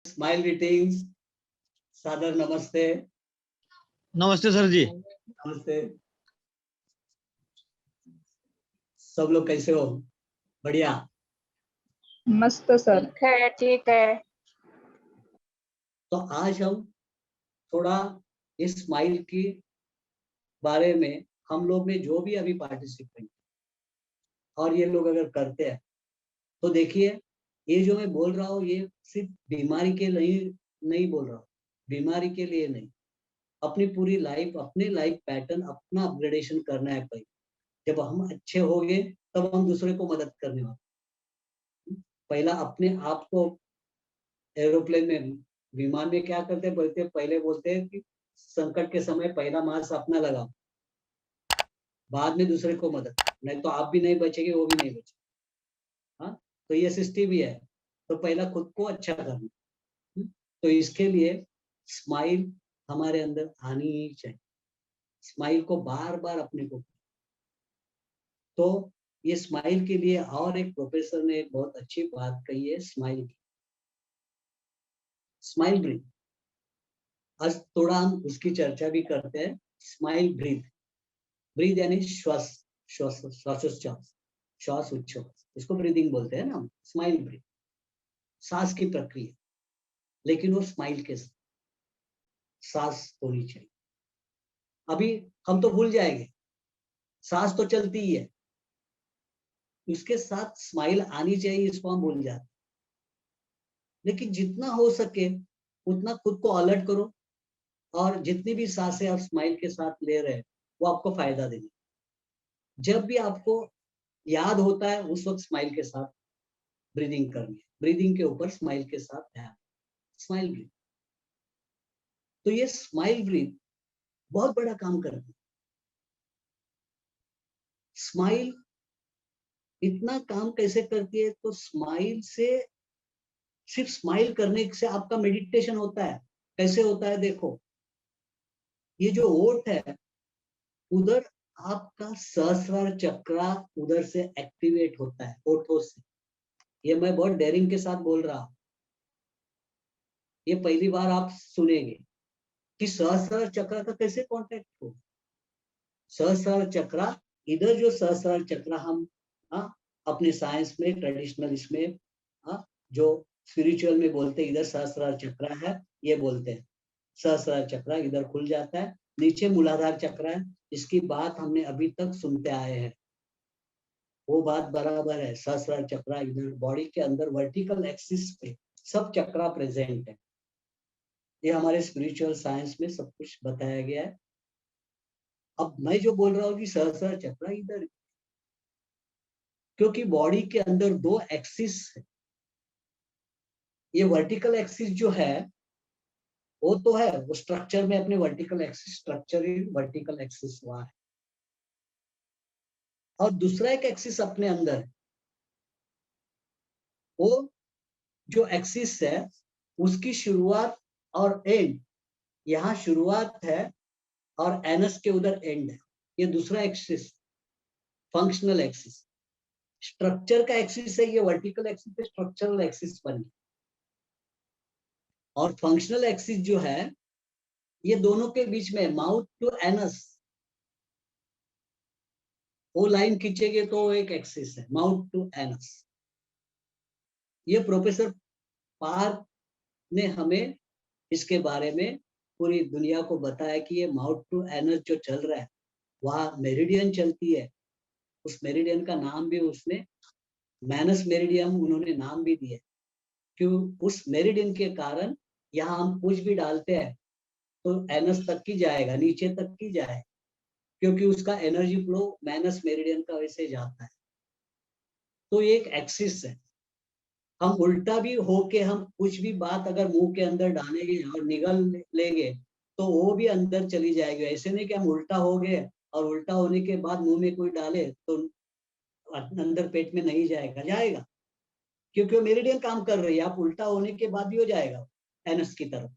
Smile greetings. सादर नमस्ते। नमस्ते सर जी। नमस्ते। सब लोग कैसे हो? बढ़िया। मस्त सर। ठीक है, ठीक है। तो आज हम थोड़ा इस स्माइल के बारे में, हम लोग ने जो भी अभी पार्टिसिपेंट और ये लोग अगर करते हैं तो देखिए, ये जो मैं बोल रहा हूँ ये सिर्फ बीमारी के लिए नहीं बोल रहा हूँ, बीमारी के लिए नहीं, अपनी पूरी लाइफ, अपने लाइफ पैटर्न, अपना अपग्रेडेशन करना है। भाई जब हम अच्छे हो गए तब हम दूसरे को मदद करने वाले। पहला अपने आप को, एरोप्लेन में, विमान में क्या करते बोलते, पहले बोलते हैं कि संकट के समय पहला मास्क अपना लगाओ, बाद में दूसरे को मदद, नहीं तो आप भी नहीं बचेंगे, वो भी नहीं बचेंगे। हाँ, तो ये सिस्टम भी है। तो पहला खुद को अच्छा करना। तो इसके लिए स्माइल हमारे अंदर आनी ही चाहिए। स्माइल को बार बार अपने को, तो ये स्माइल के लिए और एक प्रोफेसर ने एक बहुत अच्छी बात कही है, स्माइल की, स्माइल ब्रीथ। आज थोड़ा हम उसकी चर्चा भी करते हैं। स्माइल ब्रीथ, ब्रीथ यानी श्वास, श्वासोच्छ्वास, श्वास उच्छ्वास, इसको ब्रीदिंग बोलते हैं ना। स्माइल ब्रीथ सांस की प्रक्रिया, लेकिन वो स्माइल के साथ सांस होनी चाहिए। अभी हम तो भूल जाएंगे, सांस तो चलती ही है, उसके साथ स्माइल आनी चाहिए, इसको हम भूल जाते। लेकिन जितना हो सके उतना खुद को अलर्ट करो, और जितनी भी सांसें आप स्माइल के साथ ले रहे हैं वो आपको फायदा देंगे। जब भी आपको याद होता है उस वक्त स्माइल के साथ ब्रीदिंग करनी है, ब्रीदिंग के ऊपर स्माइल के साथ ध्यान, स्माइल ब्रीथ। तो ये स्माइल ब्रीथ बहुत बड़ा काम करती है। स्माइल इतना काम कैसे करती है? तो स्माइल से, सिर्फ स्माइल करने से आपका मेडिटेशन होता है। कैसे होता है देखो, ये जो ओठ है उधर आपका सहस्रार चक्र उधर से एक्टिवेट होता है, ओठों से। ये मैं बहुत डेयरिंग के साथ बोल रहा हूं, ये पहली बार आप सुनेंगे कि सहस्रार चक्र का कैसे कांटेक्ट हो। सहस्रार चक्र, इधर जो सहस्रार चक्र हम अपने साइंस में, ट्रेडिशनल इसमें, जो स्पिरिचुअल में बोलते हैं, इधर सहस्रार चक्र है, ये बोलते हैं सहस्रार चक्र इधर खुल जाता है। नीचे मूलाधार चक्र है, इसकी बात हमने अभी तक सुनते आए हैं, वो बात बराबर है। सहस्रार चक्र इधर बॉडी के अंदर वर्टिकल एक्सिस पे सब चक्र प्रेजेंट है। ये हमारे स्पिरिचुअल साइंस में सब कुछ बताया गया है। अब मैं जो बोल रहा हूँ कि सहस्रार चक्र इधर, क्योंकि बॉडी के अंदर दो एक्सिस है। ये वर्टिकल एक्सिस जो है वो तो है, वो स्ट्रक्चर में अपने vertical axis, structure vertical axis वहां है, और दूसरा एक एक्सिस अपने अंदर है। वो जो एक्सिस है उसकी शुरुआत और एंड, यहाँ शुरुआत है और एनस के उधर एंड है। ये दूसरा एक्सिस, फंक्शनल एक्सिस। स्ट्रक्चर का एक्सिस है ये वर्टिकल एक्सिस है, स्ट्रक्चरल एक्सिस बन गया। और फंक्शनल एक्सिस जो है ये दोनों के बीच में, माउथ टू एनस, वो लाइन खींचेंगे तो एक एक्सिस है, माउथ टू एनस। ये प्रोफेसर पार्क ने हमें इसके बारे में पूरी दुनिया को बताया कि ये माउथ टू एनस जो चल रहा है, वहाँ मेरिडियन चलती है। उस मेरिडियन का नाम भी उसने मैनस मेरिडियम उन्होंने नाम भी दिया, क्यों? उस मेरिडियन के कारण यहाँ हम कुछ भी डालते हैं तो एनस तक की जाएगा, नीचे तक की जाए, क्योंकि उसका एनर्जी फ्लो मैनस मेरिडियन का वैसे जाता है। तो एक एक्सिस है। हम उल्टा भी होके हम कुछ भी बात अगर मुंह के अंदर डालेंगे और निगल लेंगे तो वो भी अंदर चली जाएगी। ऐसे नहीं कि हम उल्टा हो गए और उल्टा होने के बाद मुंह में कोई डाले तो अंदर पेट में नहीं जाएगा, जाएगा, क्योंकि वो मेरिडियन काम कर रही है। आप उल्टा होने के बाद भी हो जाएगा एनस की तरफ,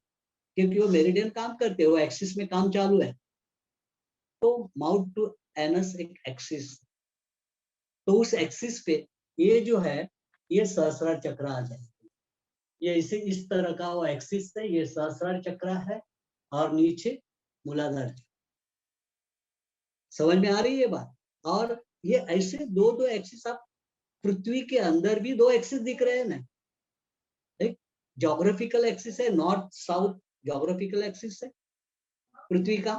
क्योंकि वो मेरिडियन काम करते हैं, वो एक्सिस में काम चालू है। तो माउथ टू एनस एक एक्सिस, तो उस एक्सिस पे ये जो है ये सहस्रार चक्र आ जाएगा। ये इस तरह का वो एक्सिस है, ये सहस्रार चक्र है और नीचे मूलाधार चक्र। समझ में आ रही है बात? और ये ऐसे दो दो एक्सिस, आप पृथ्वी के अंदर भी दो एक्सिस दिख रहे हैं ना, एक ज्योग्राफिकल एक्सिस है, नॉर्थ साउथ ज्योग्राफिकल एक्सिस है पृथ्वी का,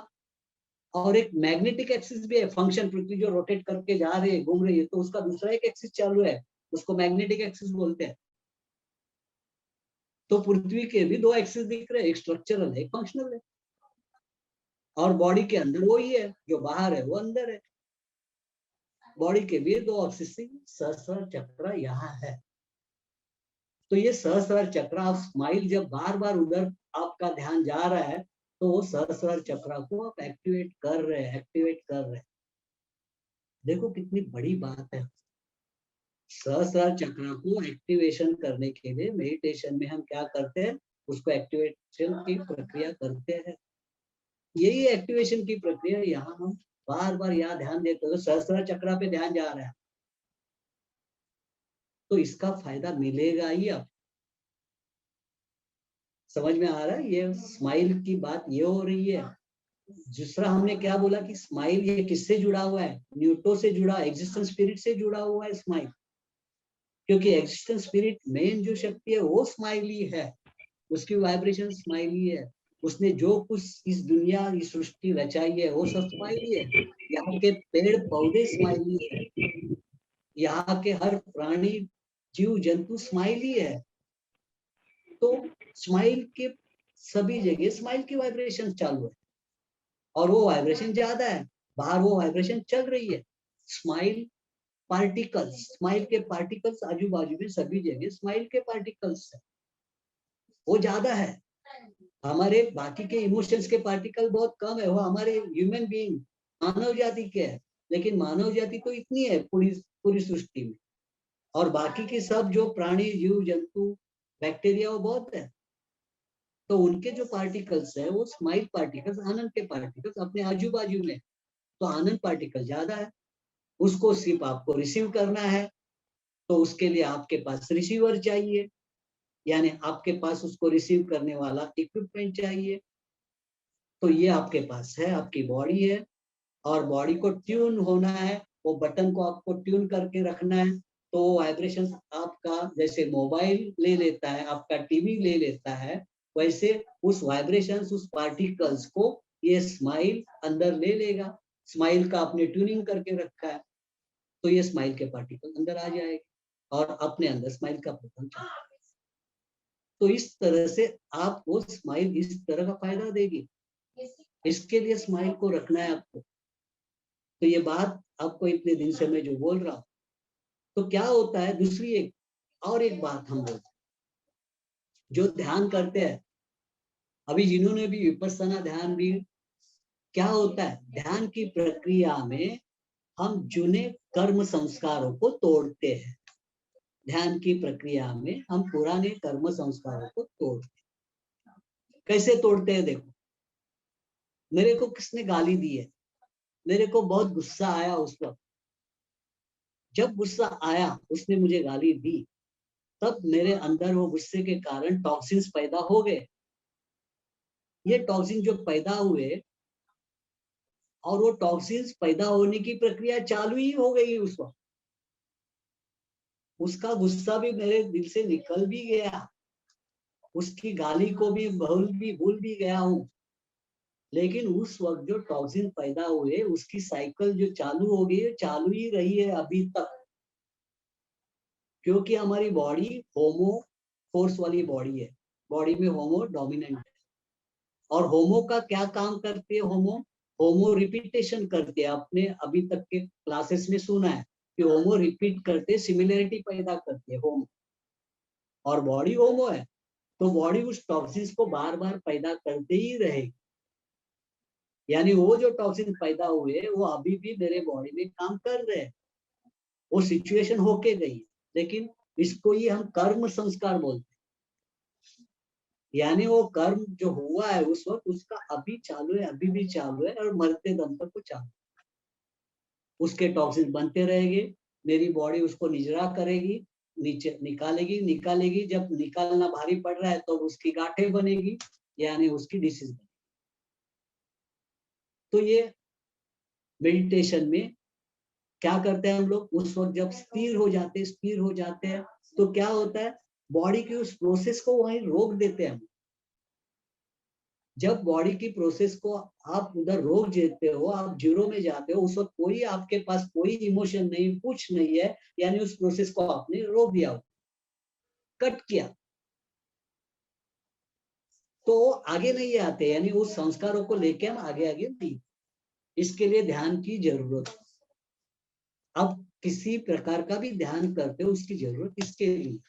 और एक मैग्नेटिक एक्सिस भी है, फंक्शन पृथ्वी जो रोटेट करके जा रही है, घूम रही है, तो उसका दूसरा एक एक्सिस चालू है, उसको मैग्नेटिक एक्सिस बोलते हैं। तो पृथ्वी के भी दो एक्सिस दिख रहे हैं, एक स्ट्रक्चरल है, एक फंक्शनल है। और बॉडी के अंदर वही है, जो बाहर है वो अंदर है। बॉडी के भी दो एक्सिस, सहस्रार चक्र यहाँ है। तो ये सहस्रार चक्र, आप स्माइल जब बार बार उधर आपका ध्यान जा रहा है, तो वो सहस्रार चक्र को आप एक्टिवेट कर रहे हैं। देखो कितनी बड़ी बात है। सहस्रार चक्र को एक्टिवेशन करने के लिए मेडिटेशन में हम क्या करते हैं, उसको एक्टिवेशन की प्रक्रिया करते हैं। यही एक्टिवेशन की प्रक्रिया यहाँ हम बार बार यहाँ ध्यान देते हैं, तो सहस्रार चक्र पे ध्यान जा रहा है, तो इसका फायदा मिलेगा ही। अब समझ में आ रहा है? ये स्माइल की बात ये हो रही है। दूसरा हमने क्या बोला कि स्माइल ये किससे जुड़ा हुआ है, न्यूटो से जुड़ा, एग्जिस्टेंस स्पिरिट से जुड़ा हुआ है स्माइल, क्योंकि एग्जिस्टेंस स्पिरिट मेन जो शक्ति है वो स्माइली है, उसकी वाइब्रेशन स्माइली है। उसने जो कुछ इस दुनिया इस सृष्टि रचाई है वो सब स्माइली है। यहाँ के पेड़ पौधे स्माइली है, यहाँ के हर प्राणी जीव जंतु स्माइली है। तो स्माइल के सभी जगह स्माइल की वाइब्रेशन चालू है, और वो वाइब्रेशन ज्यादा है, बाहर वो वाइब्रेशन चल रही है। स्माइल पार्टिकल्स, स्माइल के पार्टिकल्स आजू बाजू में सभी जगह स्माइल के पार्टिकल्स है, वो ज्यादा है। हमारे बाकी के इमोशंस के पार्टिकल बहुत कम है, वो हमारे ह्यूमन बीइंग मानव जाति के है, लेकिन मानव जाति तो इतनी है पूरी पूरी सृष्टि में, और बाकी के सब जो प्राणी जीव जंतु बैक्टीरिया वो बहुत है। तो उनके जो पार्टिकल्स है वो स्माइल पार्टिकल्स, आनंद के पार्टिकल्स अपने आजू बाजू में, तो आनंद पार्टिकल ज्यादा है। उसको सिर्फ आपको रिसीव करना है, तो उसके लिए आपके पास रिसीवर चाहिए, यानी आपके पास उसको रिसीव करने वाला इक्विपमेंट चाहिए। तो ये आपके पास है, आपकी बॉडी है, और बॉडी को ट्यून होना है, वो बटन को आपको ट्यून करके रखना है। तो वाइब्रेशन आपका जैसे मोबाइल ले लेता है, आपका टीवी ले लेता है, वैसे उस वाइब्रेशन उस पार्टिकल्स को ये स्माइल अंदर ले लेगा। स्माइल का आपने ट्यूनिंग करके रखा है, तो ये स्माइल के पार्टिकल अंदर आ जाएगा और अपने अंदर स्माइल का प्रोग्राम चलेगा। तो इस तरह से आपको स्माइल इस तरह का फायदा देगी। इसके लिए स्माइल को रखना है आपको। तो ये बात आपको इतने दिन से मैं जो बोल रहा हूँ, तो क्या होता है, दूसरी एक बात हम बोलते हैं, जो ध्यान करते हैं अभी जिन्होंने भी विपस्सना ध्यान भी, क्या होता है, ध्यान की प्रक्रिया में हम जुने कर्म संस्कारों को तोड़ते हैं। ध्यान की प्रक्रिया में हम पुराने कर्म संस्कारों को तोड़ते हैं। कैसे तोड़ते हैं? देखो, मेरे को किसने गाली दी है, मेरे को बहुत गुस्सा आया उस वक्त, जब गुस्सा आया उसने मुझे गाली दी, तब मेरे अंदर वो गुस्से के कारण टॉक्सिन्स पैदा हो गए। ये टॉक्सिन जो पैदा हुए, और वो टॉक्सिन्स पैदा होने की प्रक्रिया चालू ही हो गई उस वक्त, उसका गुस्सा भी मेरे दिल से निकल भी गया, उसकी गाली को भी भूल भी गया हूँ, लेकिन उस वक्त जो टॉक्सिन पैदा हुए उसकी साइकिल जो चालू हो गई, चालू ही रही है अभी तक, क्योंकि हमारी बॉडी होमो फोर्स वाली बॉडी है, बॉडी में होमो डोमिनेंट है। और होमो का क्या काम करती है? होमो रिपीटेशन करते हैं। आपने अभी तक के क्लासेस में सुना है कि होमो रिपीट करते, सिमिलरिटी पैदा करती है होमो, और बॉडी होमो है, तो बॉडी उस टॉक्सिन्स को बार बार पैदा करते ही रहेगी। यानी वो जो टॉक्सिन पैदा हुए वो अभी भी मेरे बॉडी में काम कर रहे हैं, वो सिचुएशन होके गई, लेकिन इसको ही हम कर्म संस्कार बोलते हैं। यानी वो कर्म जो हुआ है उस वक्त, उसका अभी चालू है, अभी भी चालू है, और मरते दम तक वो चालू है। उसके टॉक्सिन बनते रहेंगे, मेरी बॉडी उसको निजरा करेगी, नीचे निकालेगी, जब निकालना भारी पड़ रहा है तो उसकी गांठें बनेगी, यानी उसकी डिसीज बनेगी। तो ये मेडिटेशन में क्या करते हैं हम लोग, उस वक्त जब स्थिर हो जाते हैं तो क्या होता है, बॉडी की उस प्रोसेस को वहीं रोक देते हैं हम। जब बॉडी की प्रोसेस को आप उधर रोक देते हो, आप जीरो में जाते हो, उस वक्त कोई आपके पास कोई इमोशन नहीं, कुछ नहीं है, यानी उस प्रोसेस को आपने रोक दिया, कट किया, तो आगे नहीं आते, यानी उस संस्कारों को लेके हम आगे नहीं। इसके लिए ध्यान की जरूरत है। अब किसी प्रकार का भी ध्यान करते हो, उसकी जरूरत इसके लिए,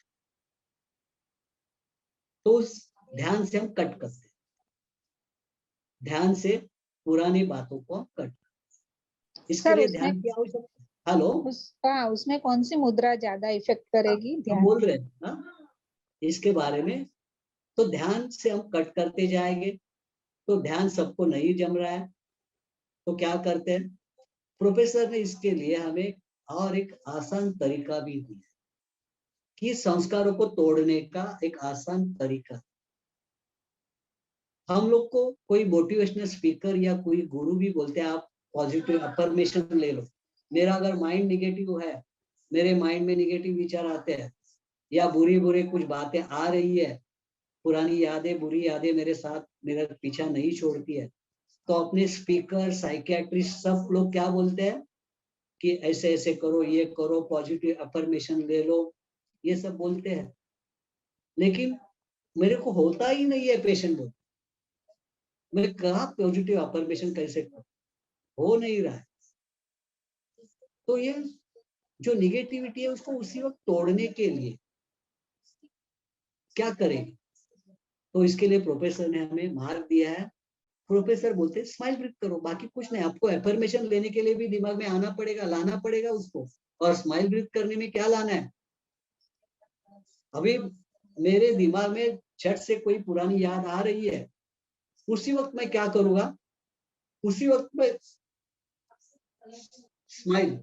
तो उस ध्यान से हम कट करते हैं, ध्यान से पुरानी बातों को हम कट करते हैं। इसके सर लिए उसमें ध्यान की आवश्यकता है। हेलो, उसमें कौन सी मुद्रा ज्यादा इफेक्ट करेगी हम ध्यान? बोल रहे हैं इसके बारे में। तो ध्यान से हम कट करते जाएंगे, तो ध्यान सबको नहीं जम रहा है, तो क्या करते हैं, प्रोफेसर ने इसके लिए हमें और एक आसान तरीका भी दिया कि संस्कारों को तोड़ने का एक आसान तरीका। हम लोग को कोई मोटिवेशनल स्पीकर या कोई गुरु भी बोलते हैं आप पॉजिटिव अफर्मेशन ले लो। मेरा अगर माइंड निगेटिव है, मेरे माइंड में निगेटिव विचार आते हैं या बुरी बुरी कुछ बातें आ रही है, पुरानी यादें, बुरी यादें मेरे साथ मेरा पीछा नहीं छोड़ती है, तो अपने स्पीकर, साइकियाट्रिस्ट सब लोग क्या बोलते हैं कि ऐसे ऐसे करो, ये करो, पॉजिटिव अफर्मेशन ले लो, ये सब बोलते हैं। लेकिन मेरे को होता ही नहीं है, पेशेंट बोलते, मैं कहा पॉजिटिव अफर्मेशन कैसे करूं, हो नहीं रहा है। तो ये जो निगेटिविटी है उसको उसी वक्त तोड़ने के लिए क्या करेंगे, तो इसके लिए प्रोफेसर ने हमें मार्ग दिया है। प्रोफेसर बोलते हैं स्माइल ब्रीथ करो, बाकी कुछ नहीं। आपको एफर्मेशन लेने के लिए भी दिमाग में आना पड़ेगा, लाना पड़ेगा उसको। और स्माइल ब्रीथ करने में क्या लाना है, अभी मेरे दिमाग में झट से कोई पुरानी याद आ रही है, उसी वक्त मैं क्या करूंगा, उसी वक्त में स्माइल।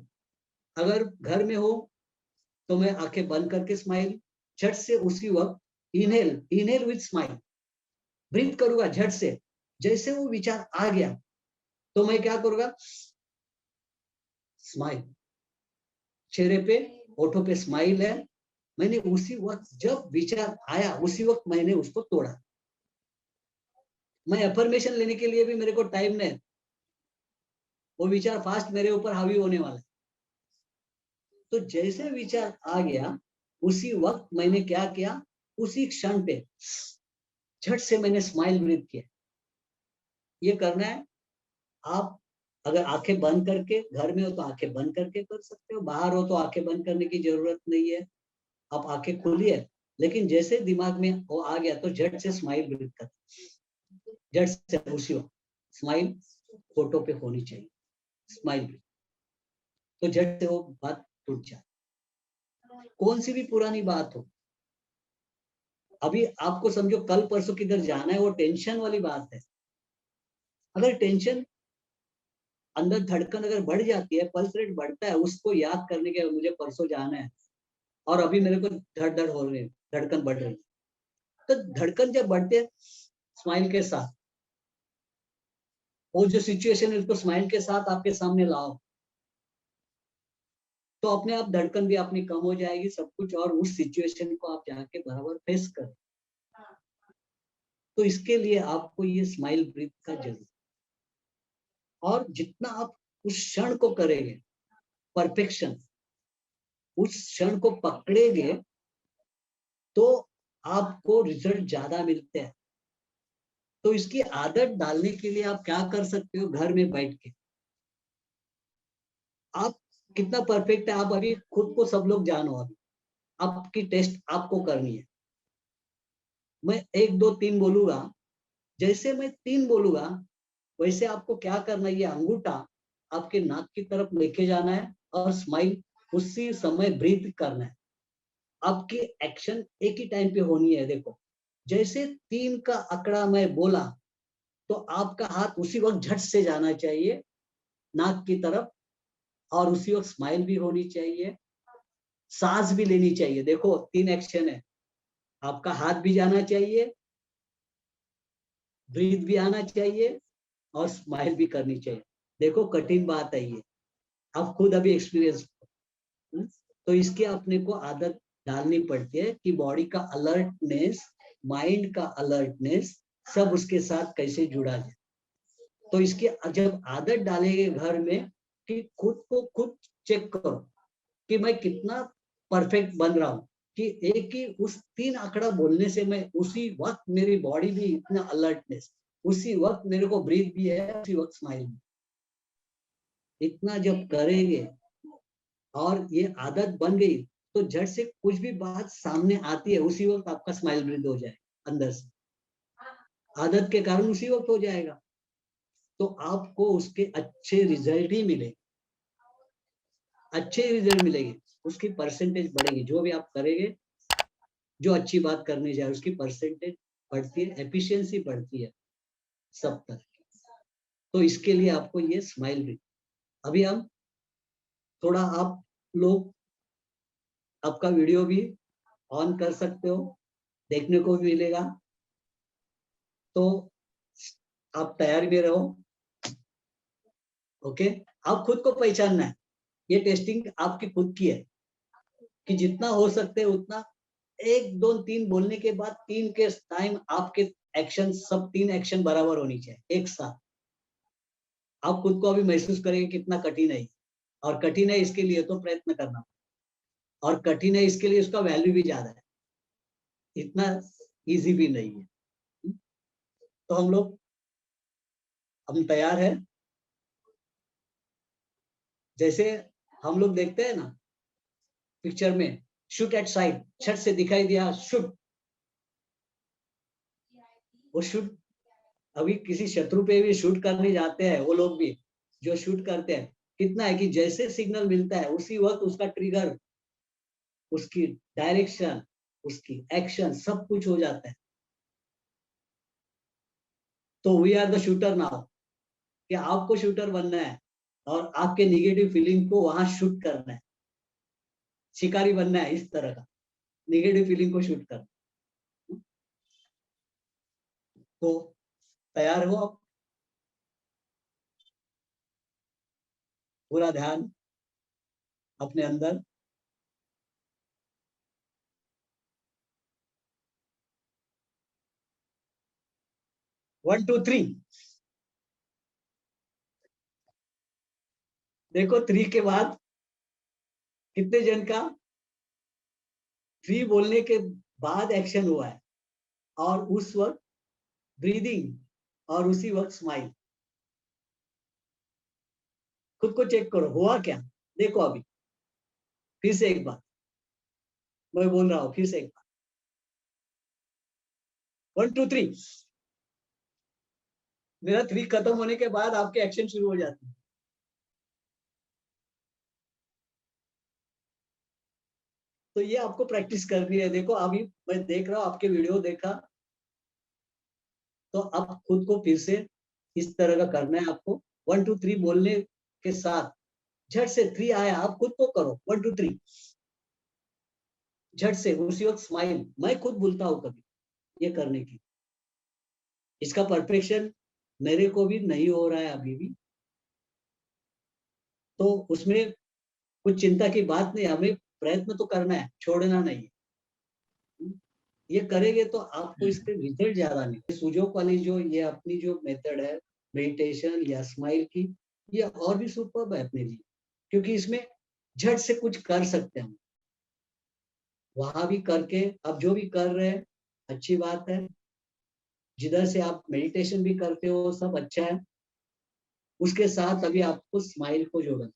अगर घर में हो तो मैं आंखें बंद करके स्माइल, झट से उसी वक्त इनहेल विथ स्माइल ब्रीथ करूंगा झट से। जैसे वो विचार आ गया तो मैं क्या करूंगा, स्माइल, चेहरे पे, होठों पे स्माइल है। मैंने उसी वक्त जब विचार आया उसी वक्त मैंने उसको तोड़ा। मैं अफर्मेशन लेने के लिए भी मेरे को टाइम नहीं, वो विचार फास्ट मेरे ऊपर हावी होने वाला है। तो जैसे विचार आ गया उसी वक्त मैंने क्या किया, उसी क्षण पे झट से मैंने स्माइल ब्रीथ किया। ये करना है। आप अगर आंखें बंद करके, घर में हो तो आंखें बंद करके कर सकते हो, बाहर हो तो आंखें बंद करने की जरूरत नहीं है, आप आंखें खोलिए। लेकिन जैसे दिमाग में वो आ गया तो झट से स्माइल ब्रीथ कर, झट से उसी वक्त स्माइल फोटो पे होनी चाहिए, स्माइल ब्रीथ, तो झट से वो बात टूट जाए। कौन सी भी पुरानी बात हो, अभी आपको समझो कल परसों किधर जाना है, वो टेंशन वाली बात है। अगर टेंशन, अंदर धड़कन अगर बढ़ जाती है, पल्स रेट बढ़ता है, उसको याद करने के मुझे परसों जाना है और अभी मेरे को धड़ हो रही है, धड़कन बढ़ रही है, तो धड़कन जब बढ़ते है स्माइल के साथ, वो जो सिचुएशन है उसको स्माइल के साथ आपके सामने लाओ, तो अपने आप धड़कन भी अपनी कम हो जाएगी, सब कुछ, और उस सिचुएशन को आप जाके बराबर फेस करें। तो इसके लिए आपको ये स्माइल ब्रीथ का जरूरत, और जितना आप उस क्षण को करेंगे परफेक्शन, उस क्षण को पकड़ेंगे तो आपको रिजल्ट ज्यादा मिलते हैं। तो इसकी आदत डालने के लिए आप क्या कर सकते हो, घर में बैठ के आप कितना परफेक्ट है, आप अभी खुद को सब लोग जानो, अभी आपकी टेस्ट आपको करनी है। मैं 1 2 3 बोलूंगा, जैसे मैं 3 बोलूंगा वैसे आपको क्या करना है, ये अंगूठा आपके नाक की तरफ लेके जाना है और स्माइल उसी समय ब्रीथ करना है। आपकी एक्शन एक ही टाइम पे होनी है। देखो, जैसे 3 का आंकड़ा मैं बोला तो आपका हाथ उसी वक्त झट से जाना चाहिए नाक की तरफ और उसी वक्त स्माइल भी होनी चाहिए, सांस भी लेनी चाहिए। देखो 3 एक्शन है, आपका हाथ भी जाना चाहिए, ब्रीथ भी आना चाहिए और स्माइल भी करनी चाहिए। देखो कठिन बात है ये, आप खुद अभी एक्सपीरियंस। तो इसकी अपने को आदत डालनी पड़ती है कि बॉडी का अलर्टनेस, माइंड का अलर्टनेस सब उसके साथ कैसे जुड़ा जाए। तो इसकी जब आदत डालेंगे घर में कि खुद को खुद चेक करो कि मैं कितना परफेक्ट बन रहा हूँ, कि एक ही उस 3 आंकड़ा बोलने से मैं उसी वक्त मेरी बॉडी भी इतना अलर्टनेस, उसी वक्त मेरे को ब्रीथ भी है, उसी वक्त स्माइल भी। इतना जब करेंगे और ये आदत बन गई तो झट से कुछ भी बात सामने आती है उसी वक्त आपका स्माइल ब्रीथ हो जाए अंदर से, आदत के कारण उसी वक्त हो जाएगा। तो आपको उसके अच्छे रिजल्ट ही मिले, अच्छे रिजल्ट मिलेंगे, उसकी परसेंटेज बढ़ेगी। जो भी आप करेंगे, जो अच्छी बात करने जाए उसकी परसेंटेज बढ़ती है, एफिशिएंसी बढ़ती है सब तरह की। तो इसके लिए आपको ये स्माइल भी, अभी हम थोड़ा आप लोग आपका वीडियो भी ऑन कर सकते हो, देखने को भी मिलेगा। तो आप तैयारी में रहो। ओके, आप खुद को पहचानना है, ये टेस्टिंग आपकी खुद की है कि जितना हो सकते है उतना 1 2 3 बोलने के बाद 3 के टाइम आपके एक्शन, सब 3 एक्शन बराबर होनी चाहिए एक साथ। आप खुद को अभी महसूस करेंगे कितना कठिन है, और कठिन है इसके लिए तो प्रयत्न करना, और कठिन है इसके लिए उसका वैल्यू भी ज्यादा है, इतना इजी भी नहीं है। तो हम तैयार है। जैसे हम लोग देखते हैं ना पिक्चर में, शूट एट साइड, छट से दिखाई दिया शूट, वो शूट अभी किसी शत्रु पे भी शूट करने जाते हैं वो लोग भी जो शूट करते हैं, कितना है कि जैसे सिग्नल मिलता है उसी वक्त उसका ट्रिगर, उसकी डायरेक्शन, उसकी एक्शन सब कुछ हो जाता है। तो we are the shooter now, कि आपको शूटर बनना है और आपके निगेटिव फीलिंग को वहां शूट करना है, शिकारी बनना है इस तरह का, निगेटिव फीलिंग को शूट करना। तो तैयार हो आप, पूरा ध्यान अपने अंदर। वन टू थ्री, देखो 3 के बाद कितने जन का 3 बोलने के बाद एक्शन हुआ है, और उस वक्त ब्रीदिंग और उसी वक्त स्माइल। खुद को चेक करो हुआ क्या। देखो अभी फिर से एक बार मैं बोल रहा हूं, फिर से एक बार 1 2 3, मेरा 3 खत्म होने के बाद आपके एक्शन शुरू हो जाते हैं। तो ये आपको प्रैक्टिस करनी है। देखो अभी मैं देख रहा हूं, आपके वीडियो देखा, तो आप खुद को फिर से इस तरह का करना है आपको। 1 2 3 बोलने के साथ झट से 3 आया, आप खुद को करो 1 2 3, झट से उसी वक्त स्माइल। मैं खुद भूलता हूं कभी ये करने की, इसका परफेक्शन मेरे को भी नहीं हो रहा है अभी भी, तो उसमें कुछ चिंता की बात नहीं, हमें प्रयत्न तो करना है, छोड़ना नहीं है। ये करेंगे तो आपको इसके रिजल्ट ज्यादा नहीं। सुजोक वाली जो ये अपनी जो मेथड है मेडिटेशन या स्माइल की, ये और भी सुपर्ब है अपने लिए, क्योंकि इसमें झट से कुछ कर सकते हैं हम। वहां भी करके अब जो भी कर रहे हैं अच्छी बात है, जिधर से आप मेडिटेशन भी करते हो सब अच्छा है, उसके साथ अभी आपको स्माइल को जोड़ना।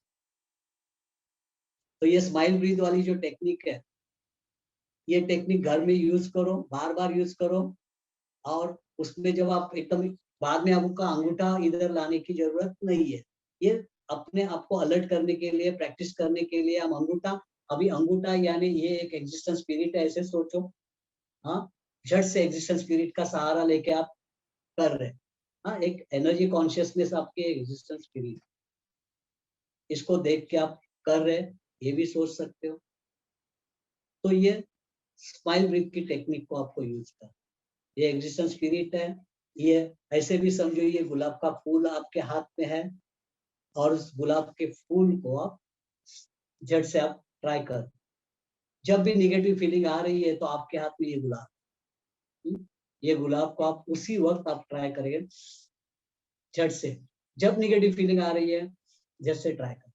तो ये स्माइल ब्रीथ वाली जो टेक्निक है, ये टेक्निक घर में यूज करो, बार बार यूज करो। और उसमें जब आप एकदम बाद में आपका अंगूठा इधर लाने की जरूरत नहीं है, ये अपने आप को अलर्ट करने के लिए, प्रैक्टिस करने के लिए हम अंगूठा, अभी अंगूठा यानी ये एक एग्जिस्टेंस स्पिरिट है ऐसे सोचो। हाँ, झट से एग्जिस्टेंस स्पिरिट का सहारा लेके आप कर रहे हैं। हाँ, एक एनर्जी कॉन्शियसनेस आपके एग्जिस्टेंस स्पिरिट। इसको देख के आप कर रहे, ये भी सोच सकते हो। तो ये स्माइल ब्रीथ की टेक्निक को आपको यूज कर, ये एग्जिस्टेंस स्पिरिट है। ये ऐसे भी समझो ये गुलाब का फूल आपके हाथ में है, और उस गुलाब के फूल को आप झट से आप ट्राई कर, जब भी निगेटिव फीलिंग आ रही है तो आपके हाथ में ये गुलाब, ये गुलाब को आप उसी वक्त आप ट्राई करेंगे झट से, जब निगेटिव फीलिंग आ रही है झट से ट्राई कर।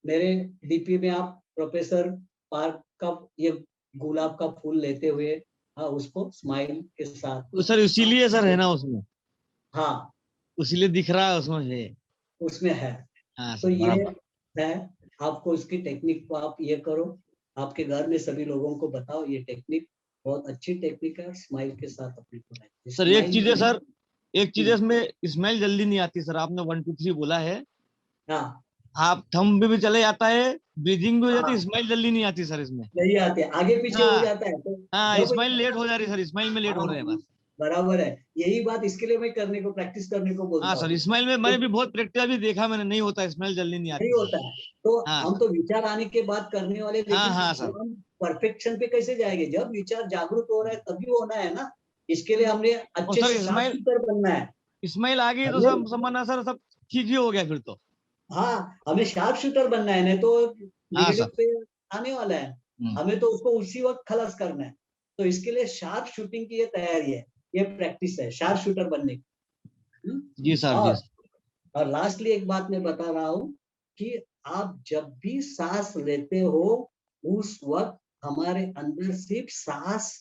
मेरे डीपी में आप प्रोफेसर पार्क का ये गुलाब का फूल लेते हुए, हाँ, उसको स्माइल के साथ, तो सर इसीलिए सर है ना उसमें, हाँ इसीलिए दिख रहा है उसमें है। उसमें है। हाँ तो सर ये बराबर। है, आपको इसकी टेक्निक को आप ये करो, आपके घर में सभी लोगों को बताओ, ये टेक्निक बहुत अच्छी टेक्निक है, स्माइल के साथ अपने को सर एक चीज है स्माइल। सर, एक चीज है इसमें स्मेल जल्दी नहीं आती सर, आपने 1 2 3 बोला है, हाँ आप थंब भी चले जाता है, ब्रीदिंग भी हो जाती है, हाँ, स्मेल जल्दी नहीं आती सर इसमें। नहीं आते, आगे पीछे हो हाँ जाता है तो हाँ, जब, स्मेल लेट हो जा रही है सर, स्मेल में लेट हो हाँ रहे हैं बस। बराबर है, यही बात इसके लिए मैं करने को, प्रैक्टिस करने को हाँ बोलता सर, हूँ। स्मेल में तो मैंने भी बहुत प्रैक्टिकल भी देखा मैंने, नहीं होता, स्मेल जल्दी नहीं नहीं आती होता सर। है, तो हाँ हम सर। तो विचार आने के बाद करने वाले, हाँ लेकिन हाँ वो सर। हम परफेक्शन पे कैसे जाएंगे, जब विचार जागरूक हो रहा है तभी होना है ना। इसके लिए हमने और अच्छे सर शार्प स्माइल, शूटर बनना है स्माइल आ गई तो हमें। सब समझना सर, सब ठीक ही हो गया फिर तो। हाँ, हमें शार्प शूटर बनना है, नहीं तो हाँ निगेटिव सर। पे आने वाला है, हमें तो उसको उसी वक्त खलास करना है। तो इसके लिए शार्प शूटिंग की ये तैयारी है, ये प्रैक्टिस है शार्प शूटर बनने की। हम्म? जी सर जी। और लास्टली एक बात मैं बता रहा हूँ कि आप जब भी सांस लेते हो उस वक्त हमारे अंदर सिर्फ सांस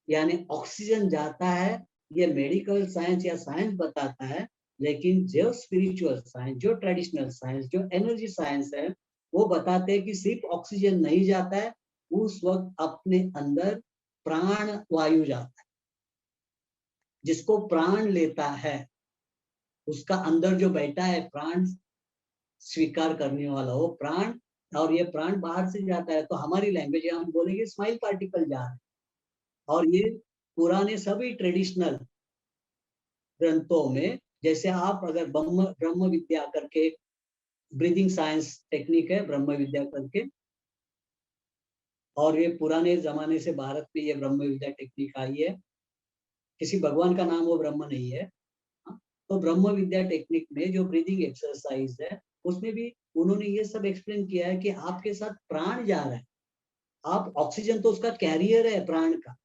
यानी ऑक्सीजन जाता है, ये मेडिकल साइंस या साइंस बताता है। लेकिन जो स्पिरिचुअल साइंस, जो ट्रेडिशनल साइंस, जो एनर्जी साइंस है, वो बताते हैं कि सिर्फ ऑक्सीजन नहीं जाता है, उस वक्त अपने अंदर प्राण वायु जाता है। जिसको प्राण लेता है उसका अंदर जो बैठा है प्राण स्वीकार करने वाला, वो प्राण, और ये प्राण बाहर से जाता है, तो हमारी लैंग्वेज हम बोलेंगे स्माइल पार्टिकल जा रहा है। और ये पुराने सभी ट्रेडिशनल ग्रंथों में, जैसे आप अगर ब्रह्म ब्रह्म विद्या करके, ब्रीदिंग साइंस टेक्निक है ब्रह्म विद्या करके, और ये पुराने जमाने से भारत में ये ब्रह्म विद्या टेक्निक आई है, किसी भगवान का नाम वो ब्रह्म नहीं है। तो ब्रह्म विद्या टेक्निक में जो ब्रीदिंग एक्सरसाइज है, उसमें भी उन्होंने ये सब एक्सप्लेन किया है कि आपके साथ प्राण जा रहा है, आप ऑक्सीजन तो उसका कैरियर है प्राण का।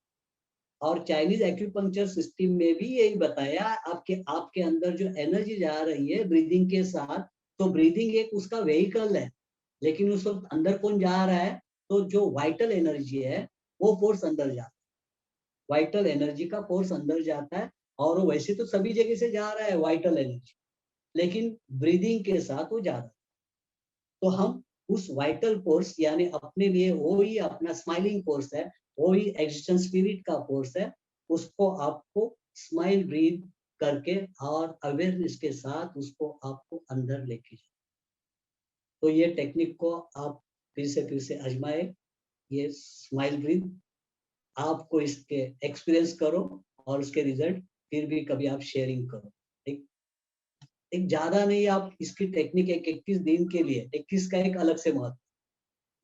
और चाइनीज एक्यूपंक्चर सिस्टम में भी यही बताया, आपके आपके अंदर जो एनर्जी जा रही है ब्रीदिंग के साथ, तो ब्रीदिंग एक उसका व्हीकल है, लेकिन उस वक्त अंदर कौन जा रहा है, तो जो वाइटल एनर्जी है वो फोर्स अंदर जाता है, वाइटल एनर्जी का फोर्स अंदर जाता है। और वो वैसे तो सभी जगह से जा रहा है वाइटल एनर्जी, लेकिन ब्रीदिंग के साथ वो जा रहा है। तो हम उस वाइटल फोर्स यानी अपने लिए वो ही अपना स्माइलिंग फोर्स है, वो ही एग्जिस्टेंस स्पिरिट का फोर्स है, उसको आपको स्माइल ब्रीथ करके और अवेयरनेस के साथ उसको आपको अंदर लेके जाए। तो ये टेक्निक को आप फिर से आजमाए, ये स्माइल ब्रीथ, आपको इसके एक्सपीरियंस करो और उसके रिजल्ट फिर भी कभी आप शेयरिंग करो। एक एक ज्यादा नहीं, आप इसकी टेक्निक एक 21 दिन के लिए, 21 का एक अलग से महत्व,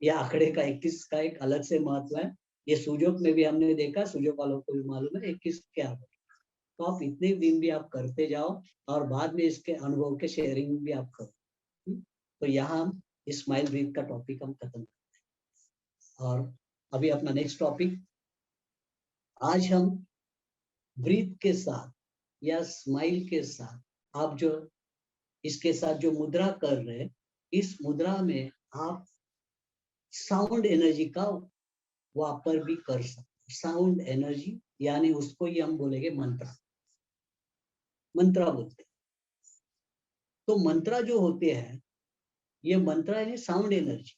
यह आंकड़े का 21 का एक अलग से महत्व है। ये सुजोक में भी हमने देखा, सुजोक वालों को भी मालूम है 21 क्या है। तो आप इतने दिन भी आप करते जाओ और बाद में इसके अनुभव के शेयरिंग भी आप करो। तो यहाँ हम स्माइल ब्रीथ का टॉपिक हम खत्म करते हैं, और अभी अपना नेक्स्ट टॉपिक, आज हम ब्रीथ के साथ या स्माइल के साथ आप जो इसके साथ जो मुद्रा कर रहे हैं, इस मुद्रा में आप साउंड एनर्जी का वापर भी कर सकते। साउंड एनर्जी यानी उसको ही हम बोलेंगे मंत्रा, मंत्रा बोलते हैं। तो मंत्रा जो होते हैं, ये मंत्रा यानी साउंड एनर्जी,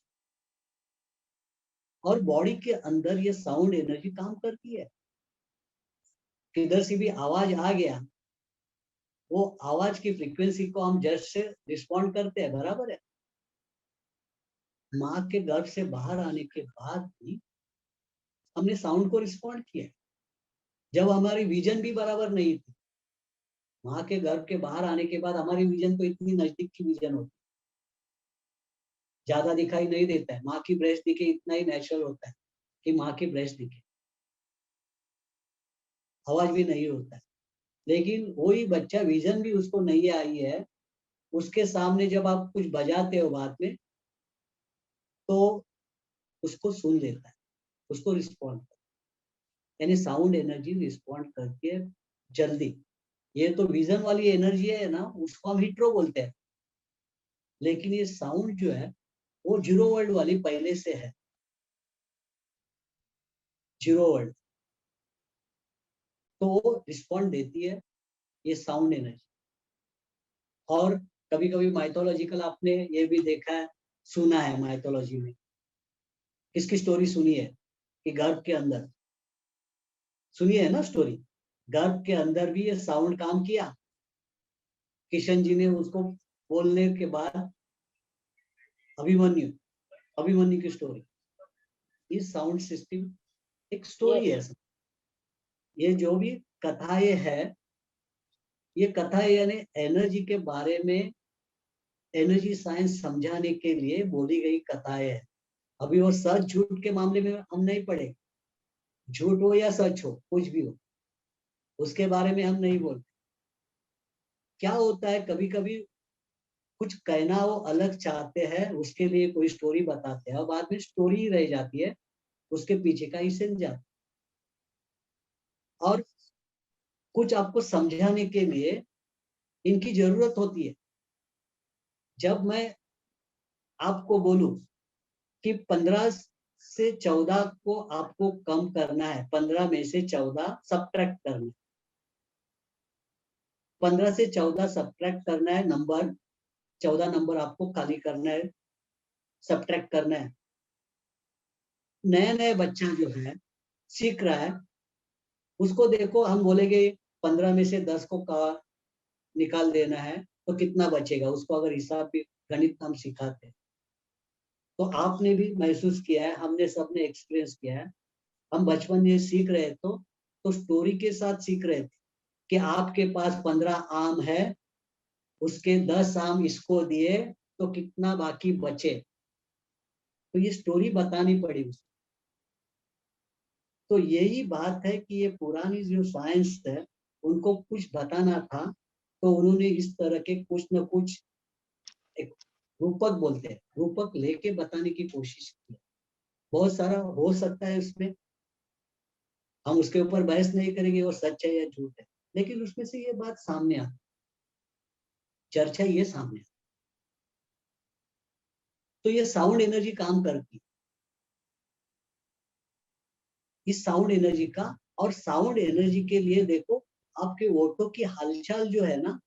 और बॉडी के अंदर ये साउंड एनर्जी काम करती है। किधर से भी आवाज आ गया, वो आवाज की फ्रीक्वेंसी को हम जस्ट से रिस्पॉन्ड करते हैं, बराबर है। माँ के गर्भ से बाहर आने के बाद भी हमने साउंड को रिस्पॉन्ड किया, जब हमारी विजन भी बराबर नहीं थी। माँ के गर्भ के बाहर आने के बाद हमारी विजन तो इतनी नजदीक की विजन होती, ज्यादा दिखाई नहीं देता है, माँ की ब्रेस्ट दिखे इतना ही नेचुरल होता है कि माँ की ब्रेस्ट दिखे, आवाज भी नहीं होता है। लेकिन वही बच्चा विजन भी उसको नहीं आई है, उसके सामने जब आप कुछ बजाते हो बाद में तो उसको सुन लेता है, उसको रिस्पॉन्ड, यानी साउंड एनर्जी रिस्पॉन्ड करती है जल्दी। ये तो विजन वाली एनर्जी है ना, उसको हम हिट्रो बोलते हैं, लेकिन ये साउंड जो है वो जीरो वर्ल्ड वाली पहले से है, जीरो वर्ल्ड, तो वो रिस्पॉन्ड देती है ये साउंड एनर्जी। और कभी कभी माइथोलॉजिकल आपने ये भी देखा है, सुना है माइथोलॉजी में, किसकी स्टोरी सुनी है कि गर्भ के अंदर, सुनी है ना स्टोरी, गर्भ के अंदर भी ये साउंड काम किया, किशन जी ने उसको बोलने के बाद अभिमन्यु, अभिमन्यु की स्टोरी, ये साउंड सिस्टम एक स्टोरी है। ये जो भी कथाएं है, ये कथाएं यानी एनर्जी के बारे में, एनर्जी साइंस समझाने के लिए बोली गई कथाएं है। अभी वो सच झूठ के मामले में हम नहीं पढ़े, झूठ हो या सच हो, कुछ भी हो, उसके बारे में हम नहीं बोलते। क्या होता है, कभी कभी कुछ कहना वो अलग चाहते हैं, उसके लिए कोई स्टोरी बताते हैं और बाद में स्टोरी ही रह जाती है, उसके पीछे का इसेंस जाता है। और कुछ आपको समझाने के लिए इनकी जरूरत होती है। जब मैं आपको बोलूं कि 15 से 14 को आपको कम करना है, 15 में से 14 सब्ट्रैक्ट करना है, 15 से 14 सब्ट्रैक्ट करना है, नंबर 14 नंबर आपको खाली करना है, सब्ट्रैक्ट करना है। नया नया बच्चा जो है सीख रहा है, उसको देखो, हम बोलेंगे 15 में से 10 को निकाल देना है तो कितना बचेगा, उसको अगर हिसाब भी गणित हम सिखाते हैं तो आपने भी महसूस किया है, हमने सबने एक्सपीरियंस किया है, हम बचपन में सीख रहे तो स्टोरी के साथ सीख रहे थे कि आपके पास 15 आम है, उसके 10 आम इसको दिए तो कितना बाकी बचे, तो ये स्टोरी बतानी पड़ी उसको। तो यही बात है कि ये पुरानी जो साइंस है उनको कुछ बताना था, तो उन्होंने इस तरह के कुछ न कुछ एक रूपक बोलते हैं, रूपक लेके बताने की कोशिश की। बहुत सारा हो सकता है उसमें, हम उसके ऊपर बहस नहीं करेंगे वो सच है या झूठ है, लेकिन उसमें से ये बात सामने आती, चर्चा ये सामने आती। तो ये साउंड एनर्जी काम करती, इस साउंड एनर्जी का, और साउंड एनर्जी के लिए देखो आपके ओठों की हलचल जो है ना,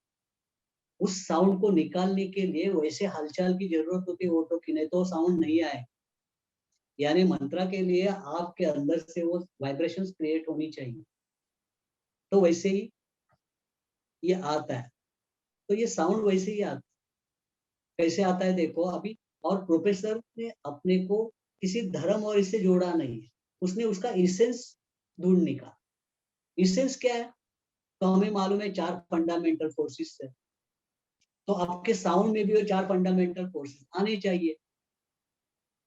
उस साउंड को निकालने के लिए वैसे हलचल की जरूरत होती है ओठों की, नहीं तो साउंड नहीं आए। यानी मंत्रा के लिए आपके अंदर से वो वाइब्रेशंस क्रिएट होनी चाहिए, तो वैसे ही ये आता है। तो ये साउंड वैसे ही आता है, कैसे आता है देखो अभी। और प्रोफेसर ने अपने को किसी धर्म और इससे जोड़ा नहीं है, उसने उसका इसेंस ढूंढ निकाला। इसेंस क्या है, तो हमें मालूम है 4 फंडामेंटल फोर्सेस है, तो आपके साउंड में भी वो 4 फंडामेंटल फोर्सेस आने चाहिए।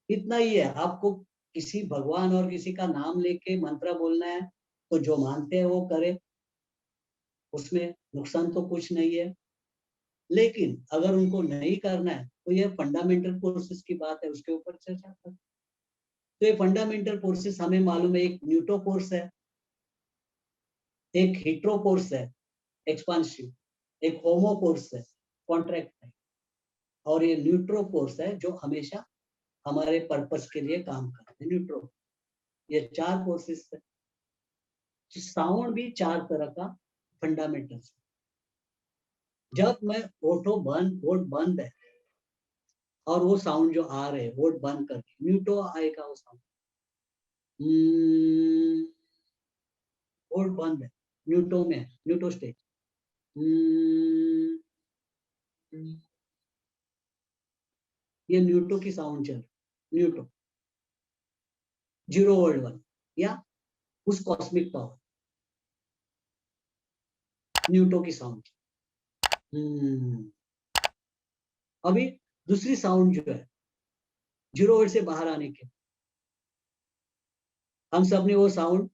इतना ही है, आपको किसी भगवान और किसी का नाम लेके मंत्र बोलना है तो जो मानते हैं वो करे, उसमें नुकसान तो कुछ नहीं है। लेकिन अगर उनको नहीं करना है तो ये फंडामेंटल फोर्सेस की बात है, उसके ऊपर चर्चा कर। तो ये फंडामेंटल फोर्सेस हमें मालूम है, एक न्यूट्रो फोर्स है, एक हीट्रो फोर्स है एक्सपांसिव, एक होमो फोर्स है कॉन्ट्रैक्ट है, और ये न्यूट्रो फोर्स है जो हमेशा हमारे पर्पस के लिए काम करते हैं, न्यूट्रो। ये 4 फोर्सेस है। साउंड भी 4 तरह का फंडामेंटल। जब मैं वोट बंद है और वो साउंड जो आ रहे हैं वोट बंद करके म्यूटो आएगा, वो साउंड वोट बंद है, म्यूटो में, म्यूटो स्टेज। ये न्यूटो की साउंड चल, न्यूटो जीरो वर्ल्ड वन, या उस कॉस्मिक पावर, न्यूटो की साउंड। अभी दूसरी साउंड जो है जीरो वर्ड से बाहर आने के। हम सब ने वो साउंड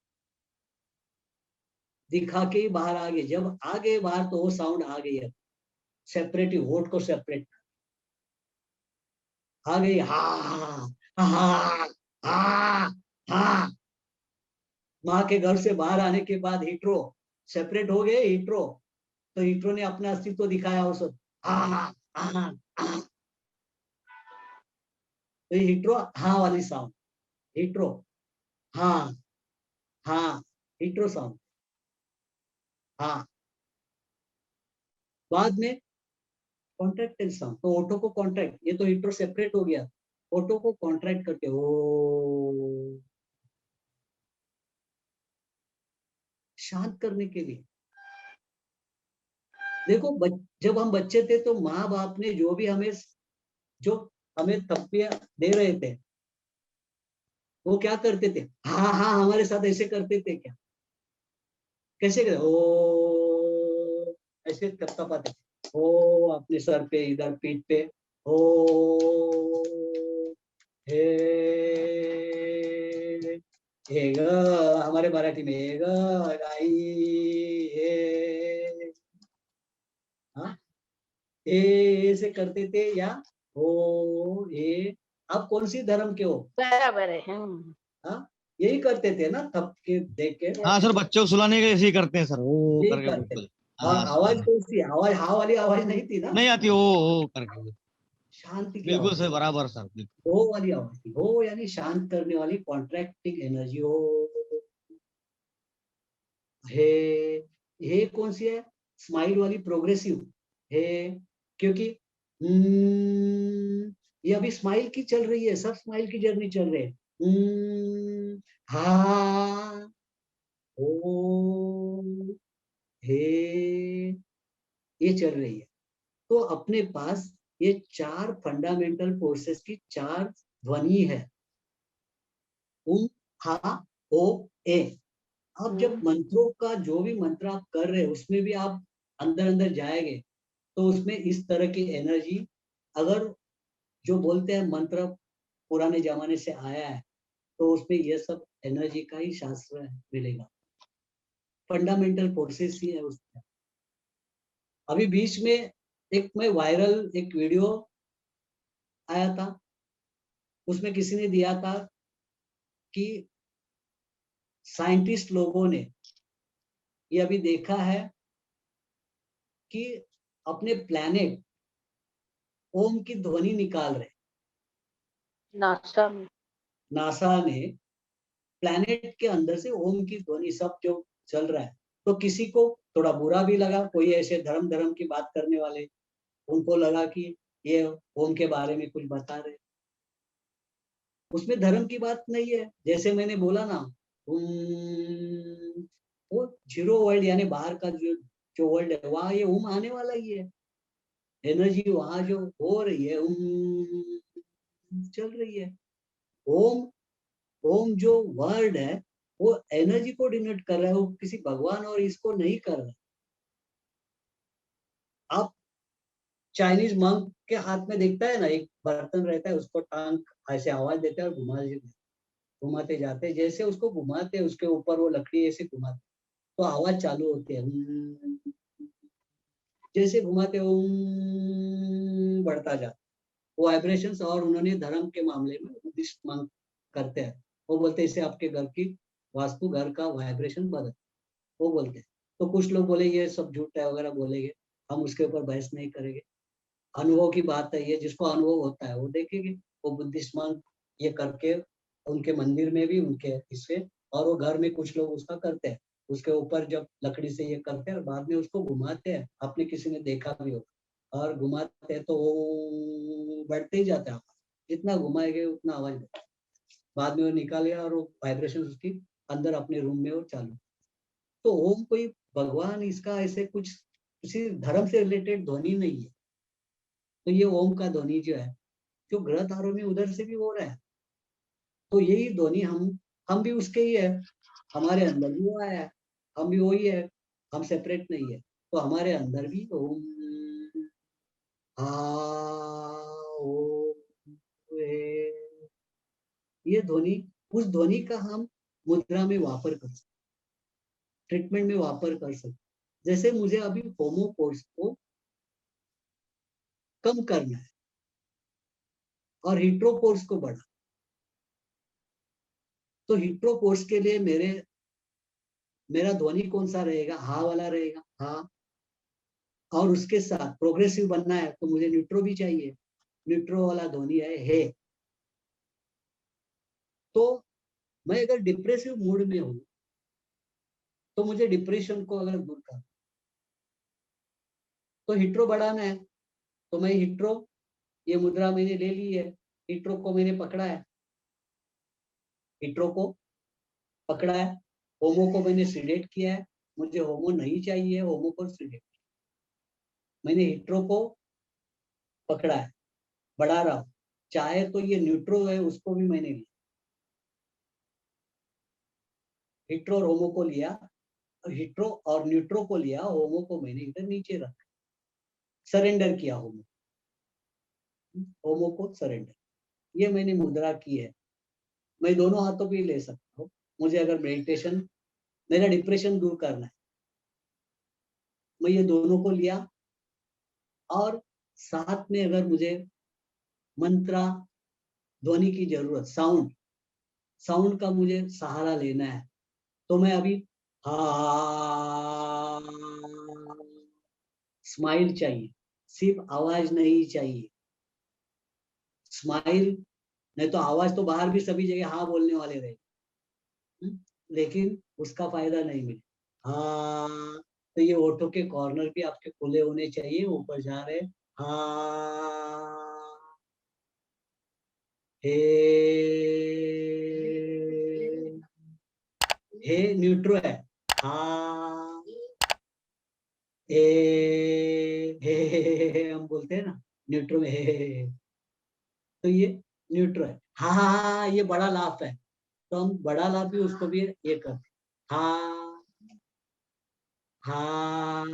दिखा के ही बाहर आ गए। जब आ गए बाहर तो वो साउंड आ गई है, सेपरेट ही, होठ को सेपरेट आ गई। हा हा हा हा। माँ के घर से बाहर आने के बाद हीट्रो सेपरेट हो गए। हीट्रो तो हीट्रो ने अपना अस्तित्व दिखाया उस वक्त। हा हा हा। तो हीट्रो हाँ वाली साउंड, हीट्रो हाँ हाँ, हीट्रो साउंड हाँ। बाद में कॉन्ट्रैक्टाइल साउंड, तो ऑटो को कॉन्ट्रैक्ट, ये तो हीट्रो सेपरेट हो गया, ऑटो को कॉन्ट्रैक्ट करके ओ शांत करने के लिए। देखो जब हम बच्चे थे तो माँ बाप ने जो हमें थप्पियां दे रहे थे, वो क्या करते थे? हाँ हाँ, हमारे साथ ऐसे करते थे क्या? कैसे करते? ओ ऐसे थपथपाते थे, ओ अपने सर पे, इधर पीठ पे, ओ हे हे ग, हमारे मराठी में हे ग गाई हे, हाँ ऐसे करते थे। या ओ ये, आप कौन सी धर्म के हो? बराबर है। हाँ यही करते थे ना, थप के देख के हाँ सर, बच्चों को सुलाने के ऐसे ही करते हैं सर, वो यही करके करते। बिल्कुल। और हाँ आवाज सुलाने कौन सी आवाज? हाँ वाली आवाज नहीं थी ना, नहीं आती, वो करके। शांति की बिल्कुल आवाज, सर, बराबर सर, बिल्कुल। हो वाली आवाज थी। हो यानी शांत करने वाली, कॉन्ट्रैक्टिंग एनर्जी हो। हे कौन सी है? स्माइल वाली, प्रोग्रेसिव हे, क्योंकि ये अभी स्माइल की चल रही है, सब स्माइल की जर्नी चल रही है। हा ओ हे, ये चल रही है। तो अपने पास ये चार फंडामेंटल फोर्सेस की चार ध्वनि है, हा ओ ए। आप जब मंत्रों का जो भी मंत्र आप कर रहे हैं उसमें भी आप अंदर अंदर जाएंगे तो उसमें इस तरह की एनर्जी, अगर जो बोलते हैं मंत्र पुराने जमाने से आया है तो उसमें ये सब एनर्जी का ही शास्त्र मिलेगा, फंडामेंटल फोर्सेस ही है उसमें। अभी बीच में एक मैं वायरल एक वीडियो आया था, उसमें किसी ने दिया था कि साइंटिस्ट लोगों ने ये अभी देखा है कि अपने प्लैनेट ओम की ध्वनि निकाल रहे। नासा में नासा ने प्लैनेट के अंदर से ओम की ध्वनि सब जो चल रहा है, तो किसी को थोड़ा बुरा भी लगा, कोई ऐसे धर्म धर्म की बात करने वाले, उनको लगा कि ये ओम के बारे में कुछ बता रहे। उसमें धर्म की बात नहीं है, जैसे मैंने बोला ना, वो जीरो वर्ल्ड यानी बाहर का जो वर्ल्ड है वहां ये ओम आने वाला ही है। एनर्जी वहां जो हो रही है चल रही है। ओम, ओम जो वर्ड है वो एनर्जी को डिनोट कर रहा है, वो किसी भगवान और इसको नहीं कर रहा। आप चाइनीज मंक के हाथ में देखता है ना, एक बर्तन रहता है, उसको टांग ऐसे आवाज देता है और घुमाते जाते हैं, जैसे उसको घुमाते उसके ऊपर वो लकड़ी ऐसे घुमाते तो आवाज चालू होती है। जैसे घुमाते बढ़ता जाता वो वाइब्रेशंस। और उन्होंने धर्म के मामले में बुद्धिस्ट मंक करते हैं, वो बोलते हैं इससे आपके घर की वास्तु, घर का वाइब्रेशन बदल, वो बोलते हैं। तो कुछ लोग बोले ये सब झूठ है वगैरह बोलेंगे, हम उसके ऊपर बहस नहीं करेंगे। अनुभव की बात है, ये जिसको अनुभव होता है वो देखेंगे। वो बुद्धिस्ट मंक ये करके उनके मंदिर में भी उनके इससे, और वो घर में कुछ लोग उसका करते हैं, उसके ऊपर जब लकड़ी से ये करते हैं और बाद में उसको घुमाते हैं, आपने किसी ने देखा भी होगा, और घुमाते हैं तो वो बढ़ते ही जाता है, जितना घुमाएंगे उतना आवाज बढ़ता है। बाद में वो निकालेगा और वो वाइब्रेशन उसकी अंदर अपने रूम में वो चालू। तो ओम कोई भगवान इसका ऐसे कुछ किसी धर्म से रिलेटेड ध्वनि नहीं है। तो ये ओम का ध्वनि जो है, जो ग्रह तारों में उधर से भी हो रहा है, तो यही ध्वनि हम भी उसके ही है, हमारे अंदर भी वो आया है, हम भी वही है, हम सेपरेट नहीं है। तो हमारे अंदर भी ओम आ ओ ए, ये ध्वनि, उस ध्वनि का हम मुद्रा में वापर कर सकते, ट्रीटमेंट में वापर कर सकते। जैसे मुझे अभी होमो फोर्स को कम करना है और हिट्रोफोर्स को बढ़ा, तो हिट्रोफोर्स के लिए मेरा ध्वनि कौन सा रहेगा? हा वाला रहेगा, हा। और उसके साथ प्रोग्रेसिव बनना है तो मुझे न्यूट्रो भी चाहिए, न्यूट्रो वाला ध्वनि है हे। तो मैं अगर डिप्रेसिव मूड में हूं तो मुझे डिप्रेशन को अगर दूर कर, तो हिट्रो बढ़ाना है, तो मैं हिट्रो, ये मुद्रा मैंने ले ली है, हिट्रो को मैंने पकड़ा है, हिट्रो को पकड़ा है, होमो को मैंने सिडेट किया है, मुझे होमो नहीं चाहिए, होमो को सिडेट, मैंने हिट्रो को पकड़ा है, बढ़ा रहा हूं। चाहे तो ये न्यूट्रो है उसको भी मैंने लिया, हिट्रो और होमो को लिया, हिट्रो और न्यूट्रो को लिया, होमो को मैंने इधर नीचे रखा, सरेंडर किया होमो, होमो को सरेंडर, ये मैंने मुद्रा की है। मैं दोनों हाथों पे ले सकता हूँ। मुझे अगर मेडिटेशन, मेरा डिप्रेशन दूर करना है, मैं ये दोनों को लिया, और साथ में अगर मुझे मंत्रा ध्वनि की जरूरत, साउंड का मुझे सहारा लेना है, तो मैं अभी हा, स्माइल चाहिए, सिर्फ आवाज नहीं चाहिए, स्माइल, नहीं तो आवाज तो बाहर भी सभी जगह हाँ बोलने वाले रहे, लेकिन उसका फायदा नहीं मिले। हाँ, तो ये ओठों के कॉर्नर भी आपके खुले होने चाहिए, ऊपर जा रहे, हाँ, हे, हे न्यूट्रो है, हाँ, हे, हम बोलते हैं ना न्यूट्रो में, हे, तो ये न्यूट्रो है। हाँ हाँ हाँ, ये बड़ा लाफ है, तो हम बड़ा लाफ भी उसको भी ये करते, हाँ हाँ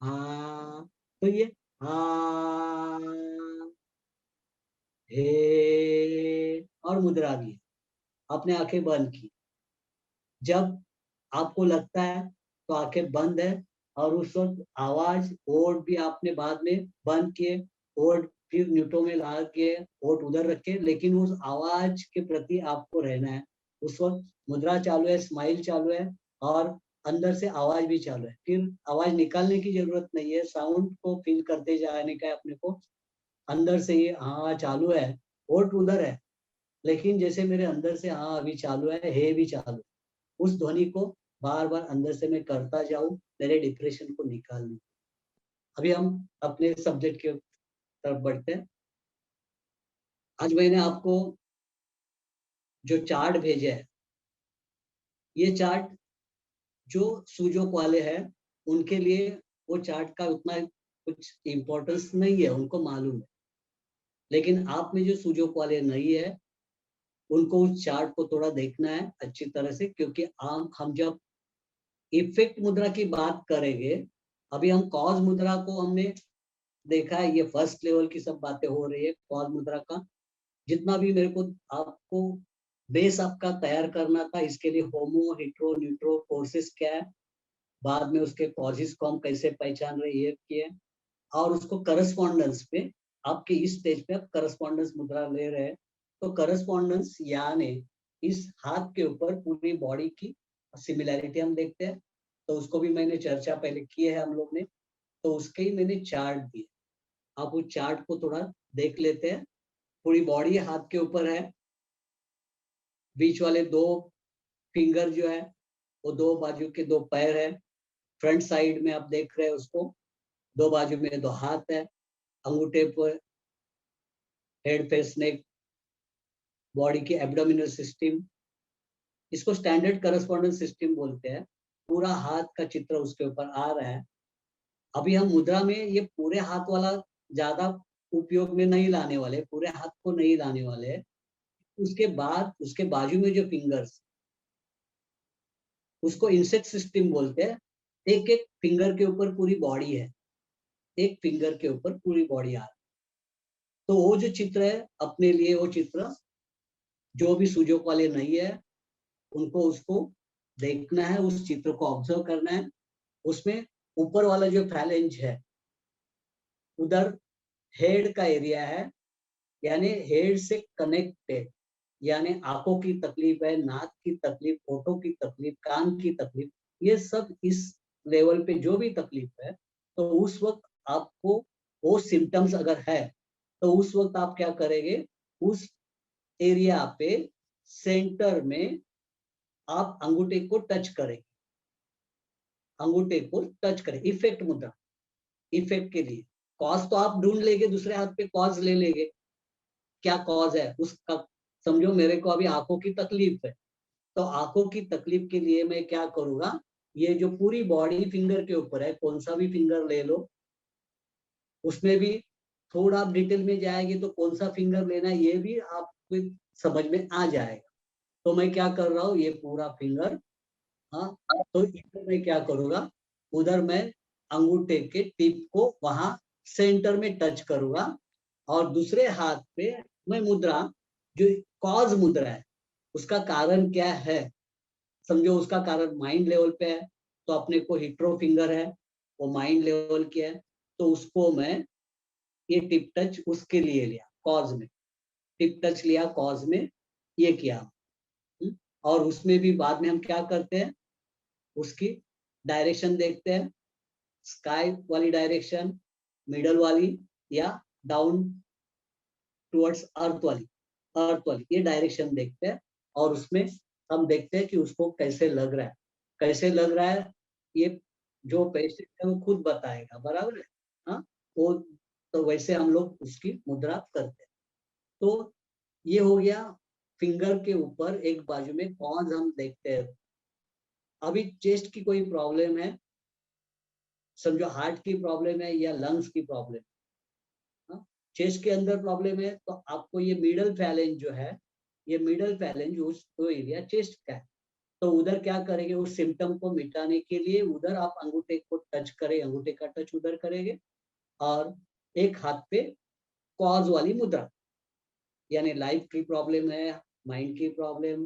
हाँ, तो ये हाँ, हे, और मुद्रा भी है। आपने आंखें बंद की, जब आपको लगता है तो आंखें बंद है, और उस वक्त आवाज, ओठ भी आपने बाद में बंद किए, ओठ फिर न्यूट्रो में ला के ओठ उधर रखे, लेकिन उस आवाज के प्रति आपको रहना है। उस वक्त मुद्रा चालू है, स्माइल चालू है, और अंदर से आवाज भी चालू है। फिर आवाज निकालने की जरूरत नहीं है, साउंड को फील करते जाने का है अपने को, अंदर से ये हाँ चालू है, ओठ उधर है, लेकिन जैसे मेरे अंदर से हाँ अभी चालू है, हे भी चालू है, उस ध्वनि को बार बार अंदर से मैं करता जाऊं, मेरे डिप्रेशन को निकालने। अभी हम अपने सब्जेक्ट के तरफ बढ़ते हैं। आज मैंने आपको जो चार्ट भेजा है, ये चार्ट जो सुजोक वाले हैं उनके लिए वो चार्ट का उतना कुछ इम्पोर्टेंस नहीं है, उनको मालूम है, लेकिन आप में जो सुजोक वाले नहीं है उनको उस चार्ट को थोड़ा देखना है अच्छी तरह से, क्योंकि हम जब इफेक्ट मुद्रा की बात करेंगे, अभी हम कॉज मुद्रा को हमने देखा है, ये फर्स्ट लेवल की सब बातें हो रही है कॉज मुद्रा का। जितना भी मेरे को आपको बेस आपका तैयार करना था, इसके लिए होमो, हिट्रो, न्यूट्रो फोर्सेस क्या है, बाद में उसके कॉजेस को हम कैसे पहचान रहे ये किए, और उसको करस्पॉन्डेंस पे, आपके इस स्टेज पे आप करस्पॉन्डेंस मुद्रा ले रहे हैं, तो करस्पॉन्डेंस यानी इस हाथ के ऊपर पूरी बॉडी की सिमिलैरिटी हम देखते हैं, तो उसको भी मैंने चर्चा पहले की है हम लोग ने, तो उसके ही मैंने चार्ट दिए, आप उस चार्ट को थोड़ा देख लेते हैं। पूरी बॉडी हाथ के ऊपर है, बीच वाले दो फिंगर जो है वो दो बाजू के दो पैर है, फ्रंट साइड में आप देख रहे हैं उसको, दो बाजू में दो हाथ है, अंगूठे पर हेड, फेस, नेक, बॉडी की एब्डोमिनल सिस्टम, इसको स्टैंडर्ड करस्पॉन्डेंस सिस्टम बोलते हैं। पूरा हाथ का चित्र उसके ऊपर आ रहा है। अभी हम मुद्रा में ये पूरे हाथ वाला ज्यादा उपयोग में नहीं लाने वाले, पूरे हाथ को नहीं लाने वाले, उसके बाद उसके बाजू में जो फिंगर्स, उसको इंसेक्ट सिस्टम बोलते हैं। एक एक फिंगर के ऊपर पूरी बॉडी है, एक फिंगर के ऊपर पूरी बॉडी आ रही है, तो वो जो चित्र है अपने लिए, वो चित्र जो भी सुजोक वाले नहीं है उनको उसको देखना है, उस चित्र को ऑब्जर्व करना है। उसमें ऊपर वाला जो फैलेंज है उधर हेड का एरिया है, यानी हेड से कनेक्टेड, यानी आंखों की तकलीफ है, नाक की तकलीफ, होठों की तकलीफ, कान की तकलीफ, ये सब इस लेवल पे जो भी तकलीफ है, तो उस वक्त आपको वो सिम्टम्स अगर है तो उस वक्त आप क्या करेंगे, उस एरिया पे सेंटर में आप अंगूठे को टच करेंगे, अंगूठे को टच करें, इफेक्ट मुद्रा, इफेक्ट के लिए। कॉज तो आप ढूंढ लेंगे, दूसरे हाथ पे कॉज ले लेंगे, क्या कॉज है उसका। समझो मेरे को अभी आंखों की तकलीफ है, तो आंखों की तकलीफ के लिए मैं क्या करूंगा, ये जो पूरी बॉडी फिंगर के ऊपर है, कौन सा भी फिंगर ले लो, उसमें भी थोड़ा आप डिटेल में जाएंगे तो कौन सा फिंगर लेना है ये भी आपको समझ में आ जाएगा। तो मैं क्या कर रहा हूँ, ये पूरा फिंगर, हाँ, तो इधर मैं क्या करूंगा, उधर मैं अंगूठे के टिप को वहां सेंटर में टच करूंगा, और दूसरे हाथ पे मैं मुद्रा, जो कॉज मुद्रा है, उसका कारण क्या है, समझो उसका कारण माइंड लेवल पे है, तो अपने को हिट्रो फिंगर है, वो माइंड लेवल के है, तो उसको मैं ये टिप टच उसके लिए लिया, कॉज में टिप टच लिया, कॉज में ये किया। और उसमें भी बाद में हम क्या करते हैं, उसकी डायरेक्शन देखते हैं, स्काई वाली डायरेक्शन, मिडल वाली, या डाउन टुवर्ड्स अर्थ वाली ये डायरेक्शन देखते हैं। और उसमें हम देखते हैं कि उसको कैसे लग रहा है, कैसे लग रहा है ये जो पेशेंट है वो खुद बताएगा, बराबर है। हाँ, वो तो वैसे हम लोग उसकी मुद्रा करते हैं। तो ये हो गया फिंगर के ऊपर एक बाजू में कॉज हम देखते हैं। अभी चेस्ट की कोई प्रॉब्लम है, समझो हार्ट की प्रॉब्लम है या लंग्स की प्रॉब्लम, चेस्ट के अंदर प्रॉब्लम है, तो आपको ये मिडल फैलेंज जो है, ये मिडल फैलेंज उस तो एरिया चेस्ट का है, तो उधर क्या करेंगे, उस सिम्टम को मिटाने के लिए उधर आप अंगूठे को टच करें, अंगूठे का टच उधर करेंगे, और एक हाथ पे कॉज वाली मुद्रा, यानी लाइफ की प्रॉब्लम है, माइंड की प्रॉब्लम,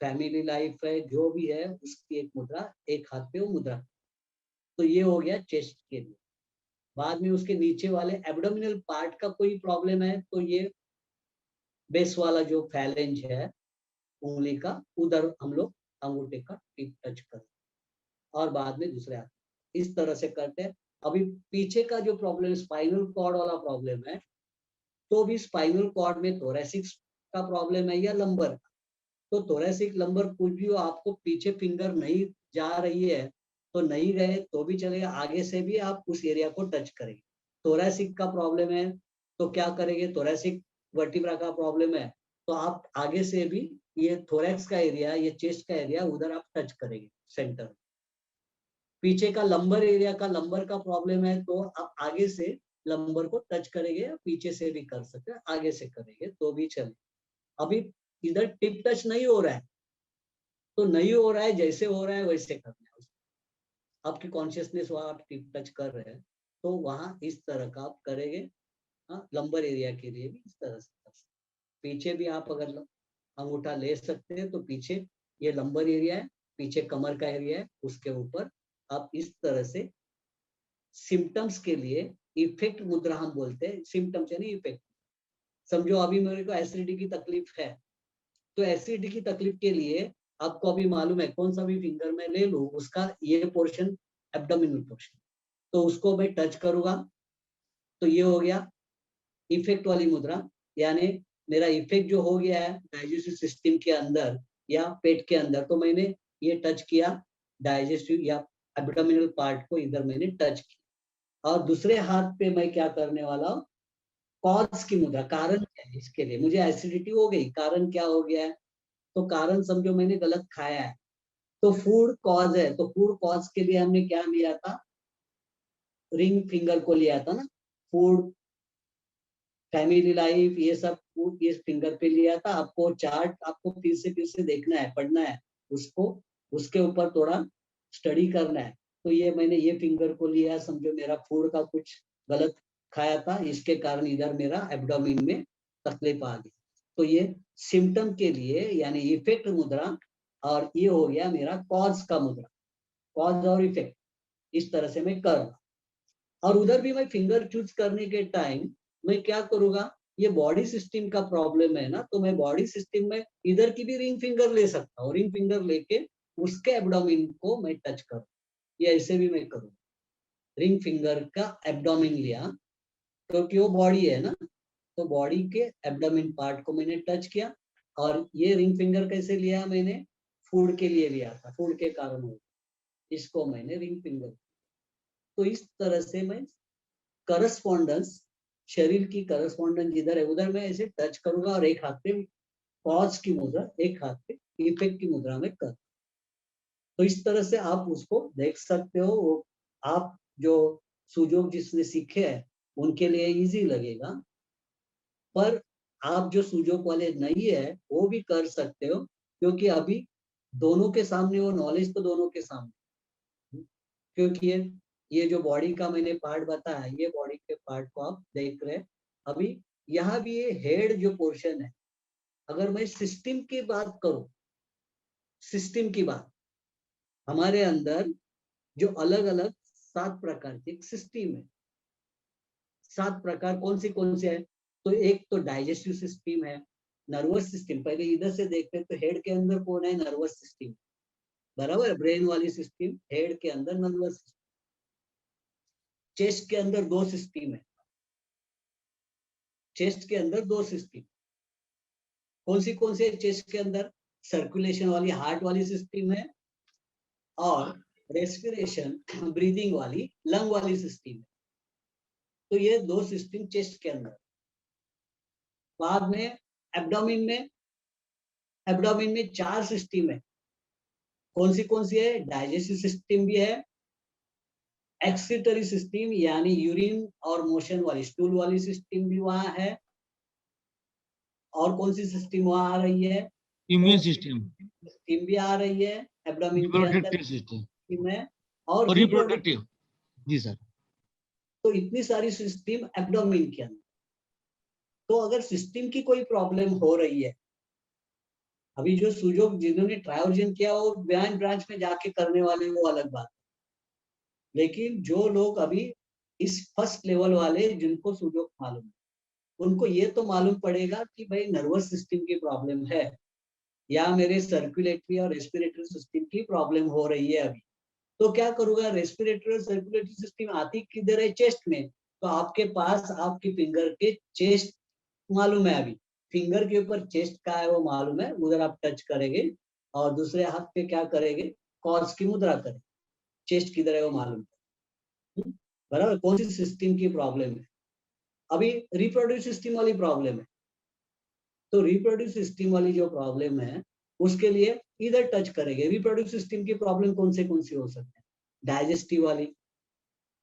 फैमिली लाइफ है, जो भी है उसकी एक मुद्रा, एक हाथ पे वो मुद्रा। तो ये हो गया चेस्ट के लिए। बाद में उसके नीचे वाले एब्डोमिनल पार्ट का कोई प्रॉब्लम है, तो ये बेस वाला जो फैलेंज है उंगली का, उधर हम लोग अंगूठे का टिप टच करते हैं, और बाद में दूसरे हाथ, इस तरह से करते हैं। अभी पीछे का जो प्रॉब्लम स्पाइनल कॉर्ड वाला प्रॉब्लम है, तो भी स्पाइनल कॉर्ड में थोरेसिक का प्रॉब्लम है या लंबर का, तो थोरेसिक लंबर कुछ भी हो, आपको पीछे फिंगर नहीं जा रही है तो नहीं गए तो भी चलेगा, आगे से भी आप उस एरिया को टच करेंगे। थोरेसिक का प्रॉब्लम है तो क्या करेंगे, थोरेसिक वर्टिब्रा का प्रॉब्लम है तो आप आगे से भी ये थोरैक्स का एरिया, ये चेस्ट का एरिया, उधर आप टच करेंगे सेंटर। पीछे का लंबर एरिया का, लंबर का प्रॉब्लम है तो आप आगे से लंबर को टच करेंगे, पीछे से भी कर सकते हैं, आगे से करेंगे तो भी चले। अभी इधर टिप टच नहीं हो रहा है, तो नहीं हो रहा है, जैसे हो रहा है वैसे करना है। आपकी कॉन्शियसनेस वहां आप टिप टच कर रहे हैं, तो वहां इस तरह का आप करेंगे। हाँ, लंबर एरिया के लिए भी इस तरह से कर सकते। पीछे भी आप अगर अंगूठा ले सकते हैं, तो पीछे ये लंबर एरिया है, पीछे कमर का एरिया है, उसके ऊपर आप इस तरह से सिम्टम्स के लिए इफेक्ट मुद्रा हम बोलते हैं, सिम्टम्स यानी इफेक्ट। समझो अभी मेरे को एसिडिटी की तकलीफ है, तो एसिडिटी की तकलीफ के लिए आपको अभी मालूम है कौन सा भी फिंगर मैं ले लूं, उसका ये पोर्शन एब्डोमिनल पोर्शन, तो उसको मैं टच करूंगा, तो ये हो गया इफेक्ट वाली मुद्रा, यानी मेरा इफेक्ट जो हो गया है डाइजेस्टिव सिस्टम के अंदर या पेट के अंदर, तो मैंने ये टच किया डाइजेस्टिव या एब्डोमिनल पार्ट को, इधर मैंने टच किया। और दूसरे हाथ पे मैं क्या करने वाला हूँ, कॉज की मुद्रा, कारण क्या है इसके लिए, मुझे एसिडिटी हो गई, कारण क्या हो गया है, तो कारण समझो मैंने गलत खाया है, तो फूड कॉज है, तो फूड कॉज के लिए हमने क्या लिया था, रिंग फिंगर को लिया था ना, फूड, फैमिली लाइफ, ये सब फूड ये फिंगर पे लिया था। आपको चार्ट आपको फिर से देखना है, पढ़ना है उसको, उसके ऊपर थोड़ा स्टडी करना है। तो ये मैंने ये फिंगर को लिया, समझो मेरा फूड का कुछ गलत खाया था, इसके कारण इधर मेरा एब्डोमिन में तकलीफ आ गई। तो ये सिम्टम के लिए यानी इफेक्ट मुद्रा, और ये हो गया मेरा कॉज का मुद्रा, कॉज और इफेक्ट, इस तरह से मैं कर रहा। और उधर भी मैं फिंगर चूज करने के टाइम मैं क्या करूंगा, ये बॉडी सिस्टम का प्रॉब्लम है ना, तो मैं बॉडी सिस्टम में इधर की भी रिंग फिंगर ले सकता हूँ, रिंग फिंगर लेके उसके एब्डोमिन को मैं टच करूँ, ये ऐसे भी मैं करूँ। रिंग फिंगर का एब्डोमिन लिया क्योंकि वो बॉडी है ना, तो बॉडी के एब्डोमिन पार्ट को मैंने टच किया। और ये रिंग फिंगर कैसे लिया मैंने, फूड के लिए लिया था, फूड के कारण हो, इसको मैंने रिंग फिंगर। तो इस तरह से मैं करस्पॉन्डेंस, शरीर की करस्पॉन्डेंस जिधर है उधर मैं ऐसे टच करूंगा, और एक हाथ पे कॉज की मुद्रा, एक हाथ पे इफेक्ट की मुद्रा में कर। तो इस तरह से आप उसको देख सकते हो। वो आप जो सुजोग जिसने सीखे हैं उनके लिए इजी लगेगा, पर आप जो सुजोग वाले नहीं है वो भी कर सकते हो, क्योंकि अभी दोनों के सामने वो नॉलेज, तो दोनों के सामने, क्योंकि ये जो बॉडी का मैंने पार्ट बताया, ये बॉडी के पार्ट को आप देख रहे हैं। अभी यहाँ भी ये हेड जो पोर्शन है, अगर मैं सिस्टम की बात करूं, सिस्टम की बात, हमारे अंदर जो अलग अलग 7 प्रकार की सिस्टम है। 7 प्रकार कौन से है, तो एक तो डाइजेस्टिव सिस्टम है, नर्वस सिस्टम, पहले इधर से देखते हैं तो हेड के अंदर कौन है, नर्वस सिस्टम, बराबर, ब्रेन वाली सिस्टम, हेड के अंदर नर्वस सिस्टम। चेस्ट के अंदर 2 सिस्टम है, चेस्ट के अंदर 2 सिस्टम, कौन सी है चेस्ट के अंदर, सर्कुलेशन वाली हार्ट वाली सिस्टम है, और रेस्पिरेशन ब्रीदिंग वाली लंग वाली सिस्टम है। तो ये 2 सिस्टम चेस्ट के अंदर। बाद में एब्डोमिन में 4 सिस्टम है, कौन सी है, डाइजेस्टिव सिस्टम भी है, एक्सक्रीटरी सिस्टम यानी यूरिन और मोशन वाली स्टूल वाली सिस्टम भी वहां है, और कौन सी सिस्टम वहां आ रही है, इम्यून सिस्टम, सिस्टम भी आ रही है एब्डोमिन के अंदर रिप्रोडक्टिव सिस्टम में, और और रिप्रोडक्टिव। रिप्रोडक्टिव। जी सर। तो इतनी सारी सिस्टम एब्डोमिन के अंदर। तो अगर सिस्टम की कोई प्रॉब्लम हो रही है, अभी जो सुजोग जिन्होंने ट्रायोजन किया वो ब्रांच ब्रांच में जाके करने वाले वो अलग बात, लेकिन जो लोग अभी इस फर्स्ट लेवल वाले जिनको सुजोग मालूम है, उनको ये तो मालूम पड़ेगा कि भाई नर्वस सिस्टम की प्रॉब्लम है, या मेरे सर्कुलेटरी और रेस्पिरेटरी सिस्टम की प्रॉब्लम हो रही है अभी। तो क्या करूंगा, रेस्पिरेटरी और सर्कुलेटरी सिस्टम आती किधर है, चेस्ट में, तो आपके पास आपकी फिंगर के चेस्ट मालूम है, अभी फिंगर के ऊपर चेस्ट का है वो मालूम है, उधर आप टच करेंगे, और दूसरे हाथ पे क्या करेंगे, कॉर्ड्स की मुद्रा करेंगे, चेस्ट किधर है वो मालूम है, बराबर। कौन सी सिस्टम की प्रॉब्लम है, अभी रिप्रोड्यूस सिस्टम वाली प्रॉब्लम है, तो रिप्रोड्यूस सिस्टम वाली जो प्रॉब्लम है उसके लिए इधर टच करेंगे। रिप्रोड्यूस सिस्टम की प्रॉब्लम कौन सी हो सकती है, डाइजेस्टिव वाली,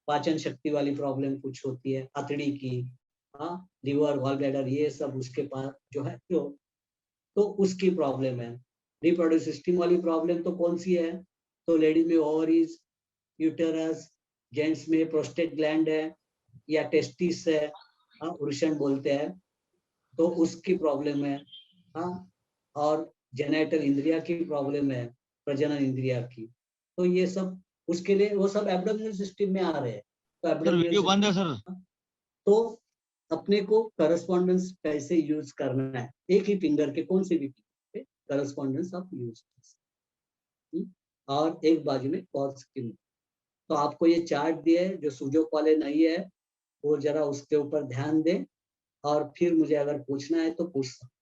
पाचन शक्ति वाली प्रॉब्लम कुछ होती है, अतड़ी की, हाँ, लिवर, गॉल ब्लैडर, ये सब उसके पास जो है जो, तो उसकी प्रॉब्लम है। रिप्रोडक्टिव सिस्टम वाली प्रॉब्लम तो कौन सी है, तो लेडीज में ओवरीज, यूटेरस, जेंट्स में प्रोस्टेट ग्लैंड है या टेस्टिस है, हाँ, वृषण बोलते हैं, तो उसकी प्रॉब्लम है, हाँ, और जेनेटल इंद्रिया की प्रॉब्लम है, प्रजनन इंद्रिया की। तो ये सब उसके लिए वो सब एब्डोमिनल सिस्टम में आ रहे हैं। तो सर एब्डोमिनल वीडियो बंद है सर। तो अपने को करस्पॉन्डेंस कैसे यूज करना है, एक ही फिंगर के कौन से भी फिंगर पे करस्पॉन्डेंस आप यूज कर सकते, और एक बाजू में कॉर्ड्स की। तो आपको ये चार्ट दिया है, जो सुजोग वाले नहीं है वो जरा उसके ऊपर ध्यान दें, और फिर मुझे अगर पूछना है तो पूछ सकते।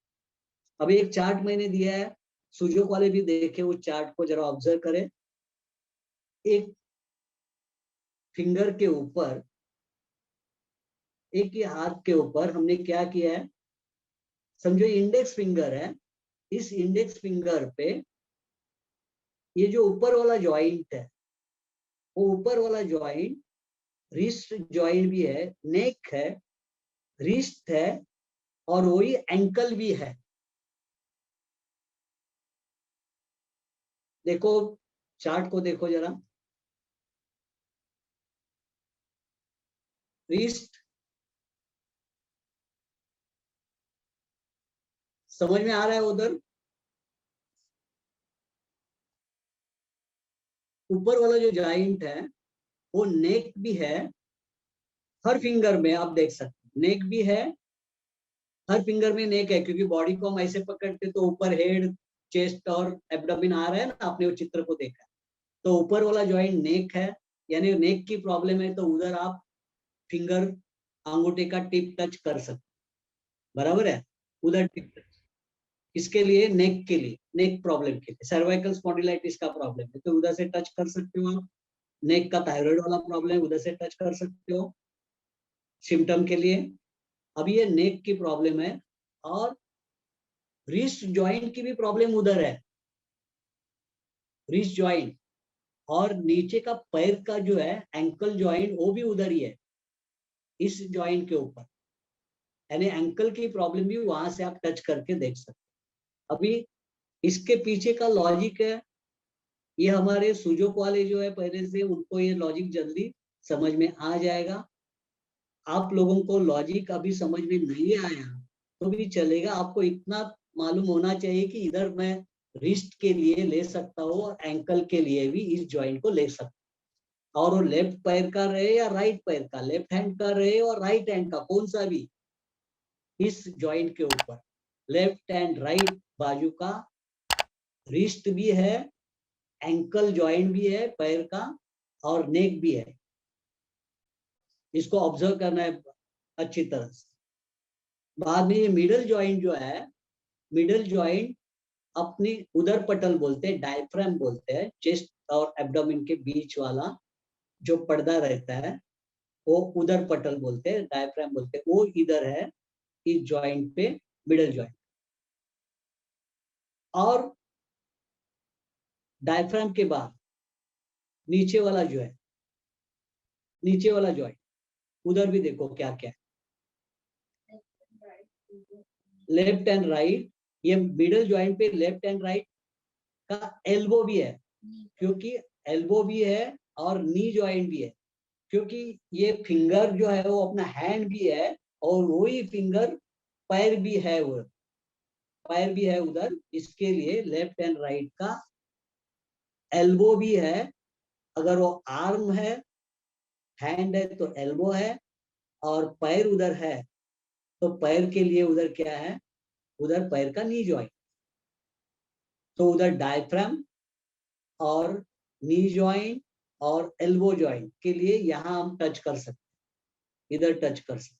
अभी एक चार्ट मैंने दिया है, सुजोग वाले भी देखे, उस चार्ट को जरा ऑब्जर्व करें। एक फिंगर के ऊपर, एक ही हाथ के ऊपर हमने क्या किया है, समझो इंडेक्स फिंगर है, इस इंडेक्स फिंगर पे ये जो ऊपर वाला ज्वाइंट है, वो ऊपर वाला ज्वाइंट रिस्ट ज्वाइंट भी है, नेक है, रिस्ट है, और वही एंकल भी है। देखो चार्ट को देखो जरा, रिस्ट, समझ में आ रहा है उधर? ऊपर वाला जो जॉइंट है वो नेक भी है, हर फिंगर में आप देख सकते हैं नेक भी है, हर फिंगर में नेक है, क्योंकि बॉडी को हम ऐसे पकड़ते तो ऊपर हेड, चेस्ट और एब्डोमेन आ रहा है ना, आपने वो चित्र को देखा। तो ऊपर वाला जॉइंट नेक है, यानी नेक की प्रॉब्लम है तो उधर आप फिंगर, अंगूठे का टिप टच कर सकते, बराबर है, उधर टिप टच। इसके लिए नेक के लिए, नेक प्रॉब्लम के लिए, सर्वाइकल स्पॉन्डिलाइटिस का प्रॉब्लम है तो उधर से टच कर सकते हो आप। नेक का थायराइड वाला प्रॉब्लम उधर से टच कर सकते हो सिम्टम के लिए। अब ये नेक की प्रॉब्लम है, और रिस्ट जॉइंट की भी प्रॉब्लम उधर है, रिस्ट जॉइंट, और नीचे का पैर का जो है एंकल जॉइंट वो भी उधर ही है, इस जॉइंट के ऊपर, यानी एंकल की प्रॉब्लम भी वहां से आप टच करके देख सकते हैं। अभी इसके पीछे का लॉजिक है, ये हमारे सुजोक वाले जो है पहले से, उनको ये लॉजिक जल्दी समझ में आ जाएगा। आप लोगों को लॉजिक अभी समझ में नहीं आया तो भी चलेगा, आपको इतना मालूम होना चाहिए कि इधर मैं रिस्ट के लिए ले सकता हूँ और एंकल के लिए भी इस जॉइंट को ले सकता हूँ, और वो लेफ्ट पैर का रहे या राइट पैर का, लेफ्ट हैंड का रहे और राइट हैंड का, कौन सा भी, इस जॉइंट के ऊपर लेफ्ट एंड राइट बाजू का रिस्ट भी है, एंकल जॉइंट भी है पैर का, और नेक भी है। इसको ऑब्जर्व करना है अच्छी तरह से। बाद में ये मिडल जॉइंट जो है, मिडल जॉइंट अपनी उदर पटल बोलते हैं, डायफ्राम बोलते हैं, चेस्ट और एब्डोमेन के बीच वाला जो पर्दा रहता है वो उदर पटल बोलते हैं, डायफ्राम बोलते हैं, वो इधर है इस जॉइंट पे, मिडल जॉइंट। और डायफ्राम के बाद नीचे वाला जो है, नीचे वाला जॉइंट, उधर भी देखो क्या क्या है, लेफ्ट एंड राइट, ये मिडल जॉइंट पे लेफ्ट एंड राइट का एल्बो भी है, क्योंकि एल्बो भी है और नी जॉइंट भी है, क्योंकि ये फिंगर जो है वो अपना हैंड भी है और वही फिंगर पैर भी है, वो पैर भी है उधर, इसके लिए लेफ्ट एंड राइट का एल्बो भी है। अगर वो आर्म है, हैंड है तो एल्बो है, और पैर उधर है तो पैर के लिए उधर क्या है, उधर पैर का नी जॉइंट। तो उधर डायफ्राम और नी जॉइंट और एल्बो जॉइंट के लिए यहाँ हम टच कर सकते, इधर टच कर सकते।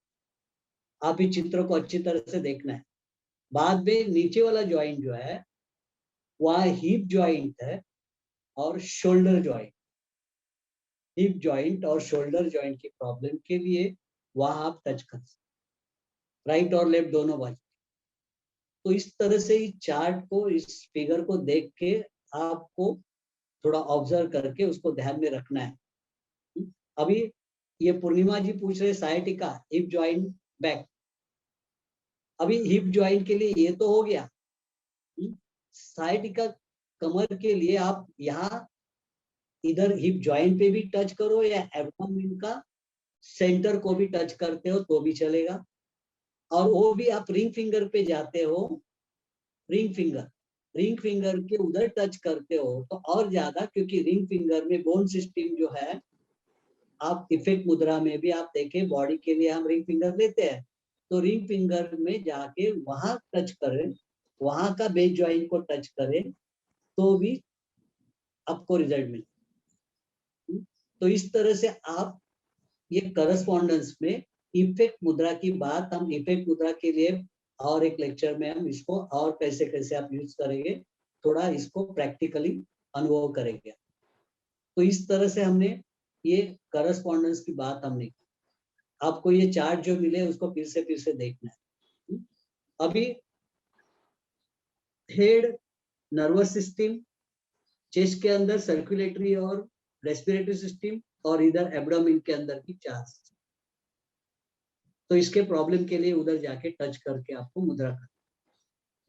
आप इस चित्र को अच्छी तरह से देखना है। बाद में नीचे वाला जॉइंट जो है वह हिप जॉइंट है और शोल्डर जॉइंट, हिप जॉइंट और शोल्डर जॉइंट की प्रॉब्लम के लिए वहां आप टच कर सकते, राइट और लेफ्ट दोनों बाजू। तो इस तरह से इस चार्ट को, इस फिगर को देख के आपको थोड़ा ऑब्जर्व करके उसको ध्यान में रखना है। अभी ये पूर्णिमा जी पूछ रहे साइटिका, हिप जॉइंट, बैक। अभी हिप जॉइंट के लिए ये तो हो गया। साइटिका कमर के लिए आप यहाँ इधर हिप जॉइंट पे भी टच करो या एब्डोमेन का सेंटर को भी टच करते हो तो भी चलेगा, और वो भी आप रिंग फिंगर पे जाते हो, रिंग फिंगर के उधर टच करते हो तो और ज्यादा, क्योंकि रिंग फिंगर में बोन सिस्टम जो है, आप इफेक्ट मुद्रा में भी आप देखें, बॉडी के लिए हम रिंग फिंगर लेते हैं, तो रिंग फिंगर में जाके वहां टच करें, वहां का बेस जॉइंट को टच करें तो भी आपको रिजल्ट मिले। तो इस तरह से आप ये करस्पॉन्डेंस में इफेक्ट मुद्रा की बात, हम इफेक्ट मुद्रा के लिए और एक लेक्चर में हम इसको और कैसे कैसे आप यूज करेंगे, थोड़ा इसको प्रैक्टिकली अनुभव करेंगे। तो इस तरह से हमने ये करस्पॉन्डेंस की बात हमने की। आपको ये चार्ट जो मिले उसको फिर से देखना है। अभी हेड, नर्वस सिस्टम, चेस्ट के अंदर सर्कुलेटरी और रेस्पिरेटरी सिस्टम, और इधर एब्डोमेन के अंदर की चार्ज। तो इसके प्रॉब्लम के लिए उधर जाके टच करके आपको मुद्रा करना,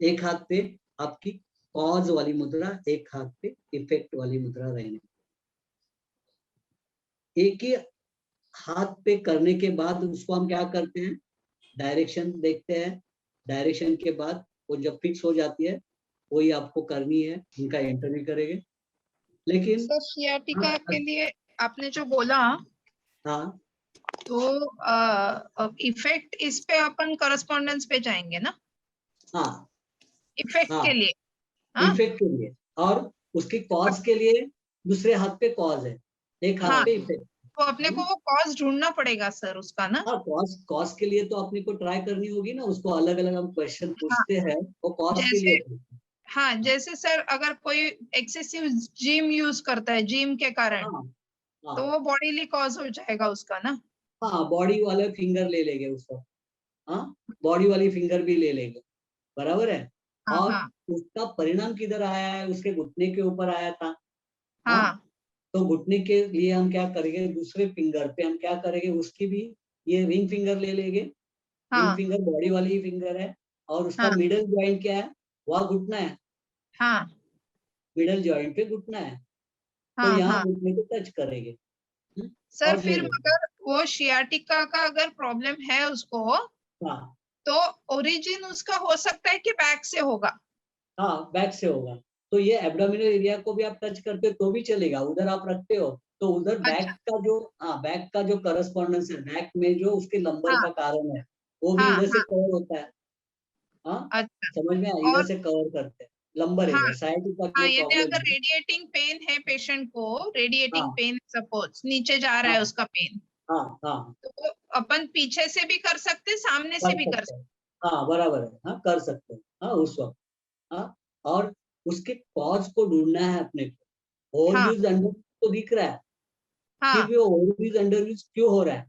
एक हाथ पे आपकी कॉज वाली मुद्रा, एक हाथ पे इफेक्ट वाली मुद्रा रहने। एक ही हाथ पे करने के बाद उसको हम क्या करते हैं, डायरेक्शन देखते हैं, डायरेक्शन के बाद वो जब फिक्स हो जाती है वही आपको करनी है, उनका इंटरव्यू करेंगे। लेकिन सर सियाटिका हाँ के लिए आपने जो बोला हाँ तो इफेक्ट इस पे अपन करस्पॉन्डेंस पे जाएंगे ना, हाँ इफेक्ट हाँ के लिए। हाँ इफेक्ट के लिए, और उसकी कॉज के लिए दूसरे हाथ पे कॉज है, एक हाथ हाँ, पे इफेक्ट। तो अपने को वो कॉज ढूंढना पड़ेगा सर उसका ना। हाँ कॉज कॉज के लिए तो अपने को ट्राई करनी होगी ना, उसको अलग अलग हम क्वेश्चन हाँ पूछते हैं, वो कॉज के जैसे, लिए पूछते हैं। हाँ जैसे सर अगर कोई एक्सेसिव जिम यूज करता है जिम के कारण, हाँ तो हाँ वो बॉडीली कॉज हो जाएगा उसका ना। हाँ बॉडी वाले फिंगर ले लेंगे उसको, हाँ बॉडी वाली फिंगर भी ले लेंगे, बराबर है। हाँ और हाँ उसका परिणाम किधर आया है, उसके घुटने के ऊपर आया था। हाँ हाँ तो घुटने के लिए हम क्या करेंगे, दूसरे फिंगर पे हम क्या करेंगे, उसकी भी ये रिंग फिंगर ले लेंगे। रिंग हाँ फिंगर बॉडी वाली ही फिंगर है, और उसका हाँ मिडल जॉइंट क्या है, वह घुटना है, हाँ मिडल जॉइंट पे घुटना है, तो हाँ यहाँ हाँ। घुटने को टच करेंगे। सर और ले फिर लेंगे। मगर वो शियाटिका का अगर प्रॉब्लम है उसको, हाँ तो ओरिजिन उसका हो सकता है कि बैक से होगा। हाँ बैक से होगा, तो ये एब्डोमिनल एरिया को भी आप टच करते हो तो भी चलेगा, उधर आप रखते हो तो उधर बैक अच्छा। का जो, हाँ बैक का जो करस्पॉन्डेंस है, बैक में जो उसके लंबर हाँ का कारण है, वो भी हाँ इधर से हाँ। कवर होता है। हाँ अच्छा। समझ में आया, इधर और से कवर करते हैं लंबर हाँ एरिया, साइड का हाँ, जो यानी प्रॉब्लम अगर है। रेडिएटिंग पेन है पेशेंट को, रेडिएटिंग हाँ पेन सपोज नीचे जा रहा है हाँ उसका पेन, हाँ हाँ तो वो अपन पीछे से भी कर सकते, सामने से कर भी कर सकते हैं, सकते। हाँ बराबर है, हाँ कर सकते हैं, हाँ उस वक्त। हाँ और उसके कॉज को ढूंढना है अपने को, ओवर हाँ यूज अंडर तो दिख रहा है कि हाँ। वो ओवर यूज अंडर यूज क्यों हो रहा है,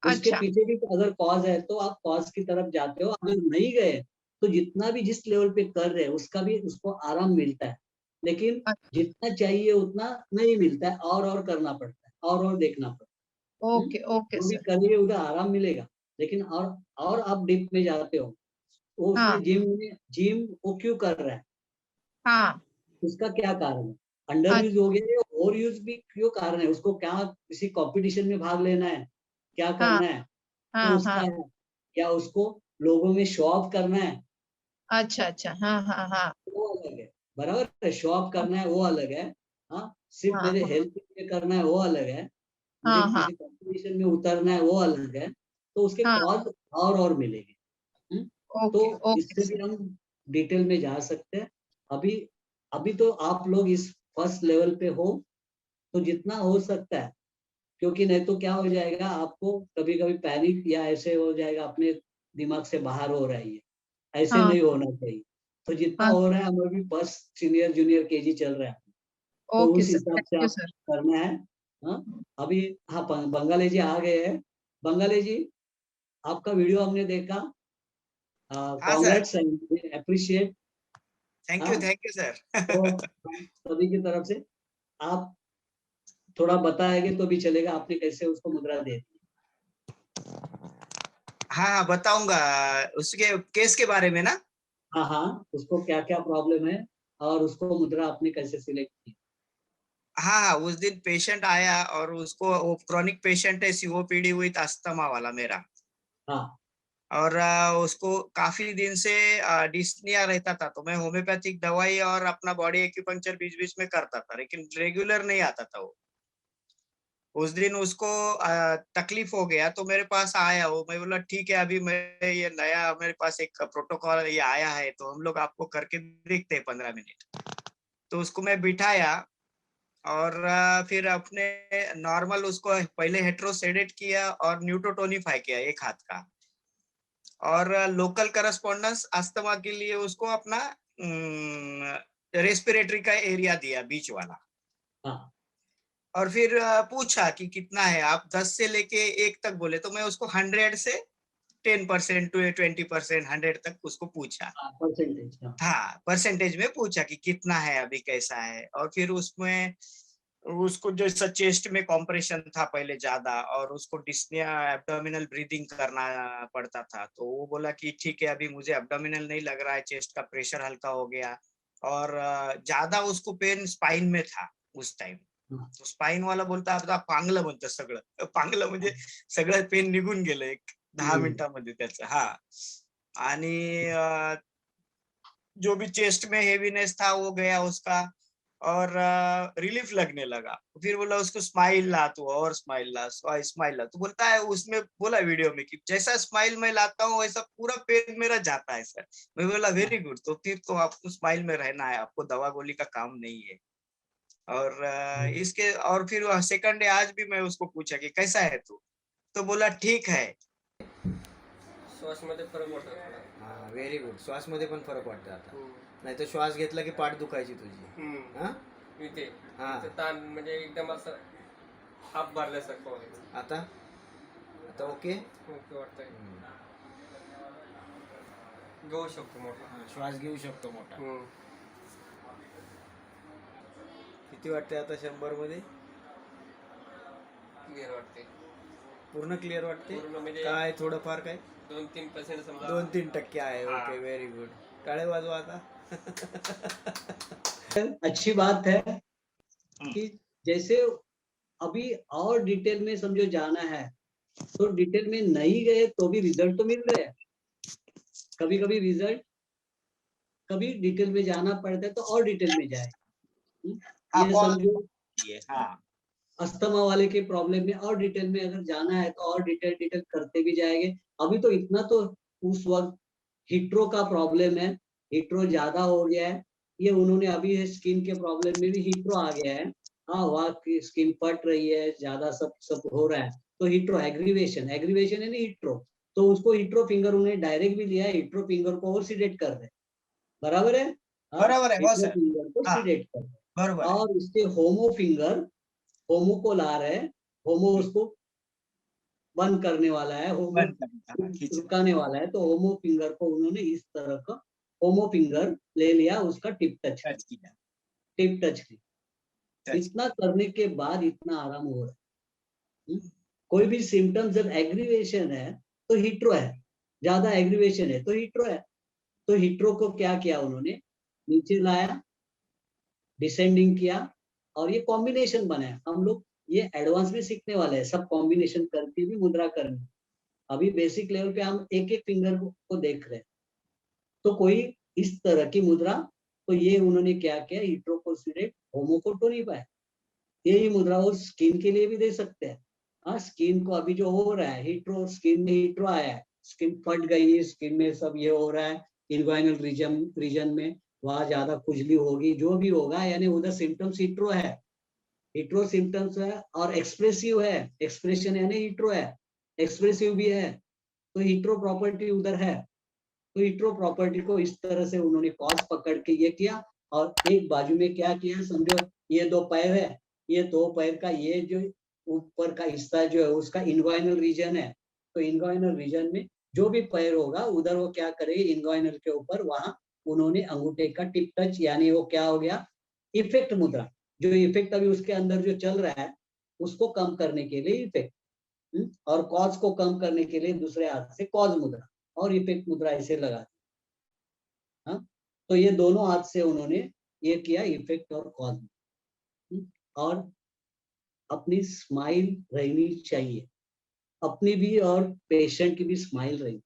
उसके अच्छा पीछे भी अगर कॉज है तो आप कॉज की तरफ जाते हो, अगर नहीं गए तो जितना भी जिस लेवल पे कर रहे हैं उसका भी उसको आराम मिलता है, लेकिन अच्छा। जितना चाहिए उतना नहीं मिलता है, और करना पड़ता है, और देखना पड़ता है। ओके ओके जो भी सर। करेंगे उधर आराम मिलेगा, लेकिन और आप डीप में जाते हो, वो उसने हाँ जिम वो क्यों कर रहा है, हाँ। उसका क्या कारण है, अंडर यूज हो गया, ओवर यूज भी क्यों कारण है, उसको क्या किसी कंपटीशन में भाग लेना है, क्या हाँ करना है, तो हाँ उसका हाँ। है, या उसको लोगों में शो ऑफ करना है, अच्छा अच्छा। हाँ हाँ हाँ वो अलग है, बराबर है, शो ऑफ करना है वो अलग है। हाँ सिर्फ हाँ मेरे हाँ हेल्थ के लिए करना है वो अलग है, मुझे हाँ हाँ किसी कंपटीशन में उतरना है वो अलग है, तो उसके हाँ। कॉज और मिलेंगे। हम्म? ओके तो ओके इससे सर। भी हम डिटेल में जा सकते हैं। अभी अभी तो आप लोग इस फर्स्ट लेवल पे हो, तो जितना हो सकता है, क्योंकि नहीं तो क्या हो जाएगा, आपको कभी कभी पैनिक या ऐसे हो जाएगा, अपने दिमाग से बाहर हो रहा है ये, ऐसे हाँ नहीं होना चाहिए। तो जितना हाँ। हो रहा है, हम अभी फर्स्ट सीनियर जूनियर केजी चल रहा है, तो ओके उस सर, हिसाब थैंक से यू आप सर। करना है। हाँ अभी, हाँ बंगाली जी आ गए हैं। बंगाली जी, आपका वीडियो हमने देखा, हाँ sir, congrats and appreciate. Thank हाँ यू सर। तो हम सभी की तरफ से आप थोड़ा बताएंगे तो भी चलेगा, आपने कैसे उसको मुद्रा दे दी। हाँ बताऊंगा उसके केस के बारे में ना। हाँ हाँ उसको क्या क्या प्रॉब्लम है, और उसको मुद्रा आपने कैसे सिलेक्ट की। हाँ उस दिन पेशेंट आया और उसको, वो क्रॉनिक पेशेंट है, सीओपीडी विथ अस्थमा वाला मेरा। हाँ और उसको काफी दिन से डिस्निया रहता था, तो मैं होम्योपैथिक दवाई और अपना बॉडी एक्यूपंक्चर बीच बीच में करता था, लेकिन रेगुलर नहीं आता था वो। उस दिन उसको तकलीफ हो गया तो मेरे पास आया वो, मैं बोला ठीक है, अभी मैं ये नया मेरे पास एक प्रोटोकॉल ये आया है, तो हम लोग आपको करके देखते हैं 15 मिनट। तो उसको मैं बिठाया और फिर अपने नॉर्मल उसको पहले हेट्रोसेडेट किया और न्यूट्रोटोनिफाई किया एक हाथ का, और लोकल करस्पॉन्डेंस अस्थमा के लिए उसको अपना रेस्पिरेटरी का एरिया दिया बीच वाला। हाँ और फिर पूछा कि कितना है, आप 10 से लेके 1 तक बोले, तो मैं उसको 100 से 10% टू 20%, 100 तक उसको पूछा। हाँ परसेंटेज का। हाँ परसेंटेज में पूछा कि कितना है अभी, कैसा है। और फिर उसमें उसको जैसा चेस्ट में कॉम्प्रेशन था पहले ज्यादा, और उसको डिस्निया एब्डोमिनल ब्रीदिंग करना पड़ता था, तो वो बोला कि ठीक है, अभी मुझे एब्डोमिनल नहीं लग रहा है, चेस्ट का प्रेशर हल्का हो गया। और ज्यादा उसको पेन स्पाइन में था उस टाइम। हाँ तो स्पाइन वाला बोलता आता पांगलं म्हणतं सगळं, पांगलं म्हणजे सगळं पेन निघून गेलं एक 10 मिनिटांमध्ये त्याचं. हा आणि जो भी चेस्ट में हेवीनेस था वो गया उसका, और रिलीफ लगने लगा। फिर बोला उसको स्माइल ला तू, और स्माइल ला, स्माइल ला। तो बोलता है, उसमें बोला वीडियो में कि जैसा स्माइल मैं लाता हूँ वैसा पूरा पेन मेरा जाता है सर। मैं बोला वेरी गुड, तो फिर तो आपको स्माइल में रहना है, आपको दवा गोली का काम नहीं है। और इसके और फिर सेकंड डे आज भी मैं उसको पूछा कि कैसा है तू, तो बोला ठीक है। श्वासमध्ये फरक पडतो थोडा. हा व्हेरी गुड. श्वासमध्ये पण फरक वाटतो आता. नाही तर श्वास घेतला की पाठ दुखायची तुझी. हा इथे हा. इथे ताण म्हणजे एकदम असं हात भरल्यासारखं व्हायचं. आता आता ओके. ओके वाटतंय. घेऊ शकतो मोठा. हा, श्वास घेऊ शकतो मोठा. हम्म. किती वाटते आता 100 मध्ये? क्लिअर वाटते. पूर्ण क्लिअर वाटते? पूर्ण म्हणजे काय थोडंफार काय? 2-3% समजा. 2-3% आहे. Okay very good. टाळे वाजवा आता. अच्छी बात है कि जैसे अभी और डिटेल में समझो जाना है तो डिटेल में नहीं गए तो भी रिजल्ट तो मिल रहे हैं। कभी कभी रिजल्ट, कभी डिटेल में जाना पड़ता है तो और डिटेल में जाए। ये समझो हाँ, अस्थमा वाले के प्रॉब्लम में और डिटेल में अगर जाना है तो और डिटेल करते भी जाएंगे। अभी तो इतना तो उस वक्त हिट्रो का प्रॉब्लम है, हिट्रो ज्यादा हो गया है। ये उन्होंने अभी स्किन के प्रॉब्लम में भी हिट्रो आ गया है। हाँ, वहाँ की स्किन फट रही है, ज्यादा सब हो रहा है तो हिट्रो एग्रीवेशन है ना हिट्रो, तो उसको हिट्रो फिंगर उन्हें डायरेक्ट भी लिया है, हिट्रो फिंगर को और सीडेट कर दे। बराबर है? हाँ, बराबर है, वो हिट्रो सर। फिंगर को हाँ, सीडेट कर दे। बरोबर है। और इसके होमो फिंगर, होमो को ला रहे हैं, होमो उसको बंद करने वाला है, होमो बंद करना, खींचना। रुकाने वाला है, तो होमो फिंगर को उन्होंने इस तरह का होमो फिंगर ले लिया, उसका टिप टच किया। की। इतना करने के बाद इतना आराम हो रहा है। कोई भी सिम्टम्स जब एग्रीवेशन है तो हिट्रो है, ज्यादा एग्रीवेशन है तो हिट्रो है। तो हिट्रो को क्या किया उन्होंने, नीचे लाया, डिसेंडिंग किया और ये कॉम्बिनेशन बनाया। हम लोग ये एडवांस में सीखने वाले हैं, सब कॉम्बिनेशन करके भी मुद्रा करनी। अभी बेसिक लेवल पे हम एक एक फिंगर को देख रहे हैं। तो कोई इस तरह की मुद्रा, तो ये उन्होंने क्या किया, हिट्रो को सीडेट, होमो को तो नहीं पाया। यही मुद्रा वो स्किन के लिए भी दे सकते हैं। हाँ, स्किन को अभी जो हो रहा है, हिट्रो, स्किन में हिट्रो आया है, स्किन फट गई है, स्किन में सब ये हो रहा है, इन्वाइनल रीजन में वहां ज्यादा खुजली होगी, जो भी होगा, यानी उधर सिम्टम्स हिट्रो है, हिट्रो सिम्टम्स है और एक्सप्रेसिव है, एक्सप्रेशन यानी हिट्रो है, एक्सप्रेसिव भी है, तो हिट्रो प्रॉपर्टी उधर है। तो हिट्रो प्रॉपर्टी को इस तरह से उन्होंने कॉज पकड़ के ये किया, और एक बाजू में क्या किया, समझो ये 2 पैर है, ये 2 पैर का ये जो ऊपर का हिस्सा जो है उसका इन्वाइनल रीजन है, तो इन्वाइनल रीजन में जो भी पैर होगा उधर वो क्या करेगी, इन्वाइनल के ऊपर वहां उन्होंने अंगूठे का टिप टच, यानी वो क्या हो गया, इफेक्ट मुद्रा। जो इफेक्ट अभी उसके अंदर जो चल रहा है उसको कम करने के लिए इफेक्ट, और कॉज को कम करने के लिए दूसरे हाथ से कॉज मुद्रा और इफेक्ट मुद्रा ऐसे लगा दी। हाँ, तो ये दोनों हाथ से उन्होंने ये किया, इफेक्ट और कॉज। और अपनी स्माइल रहनी चाहिए, अपनी भी और पेशेंट की भी स्माइल रहनी।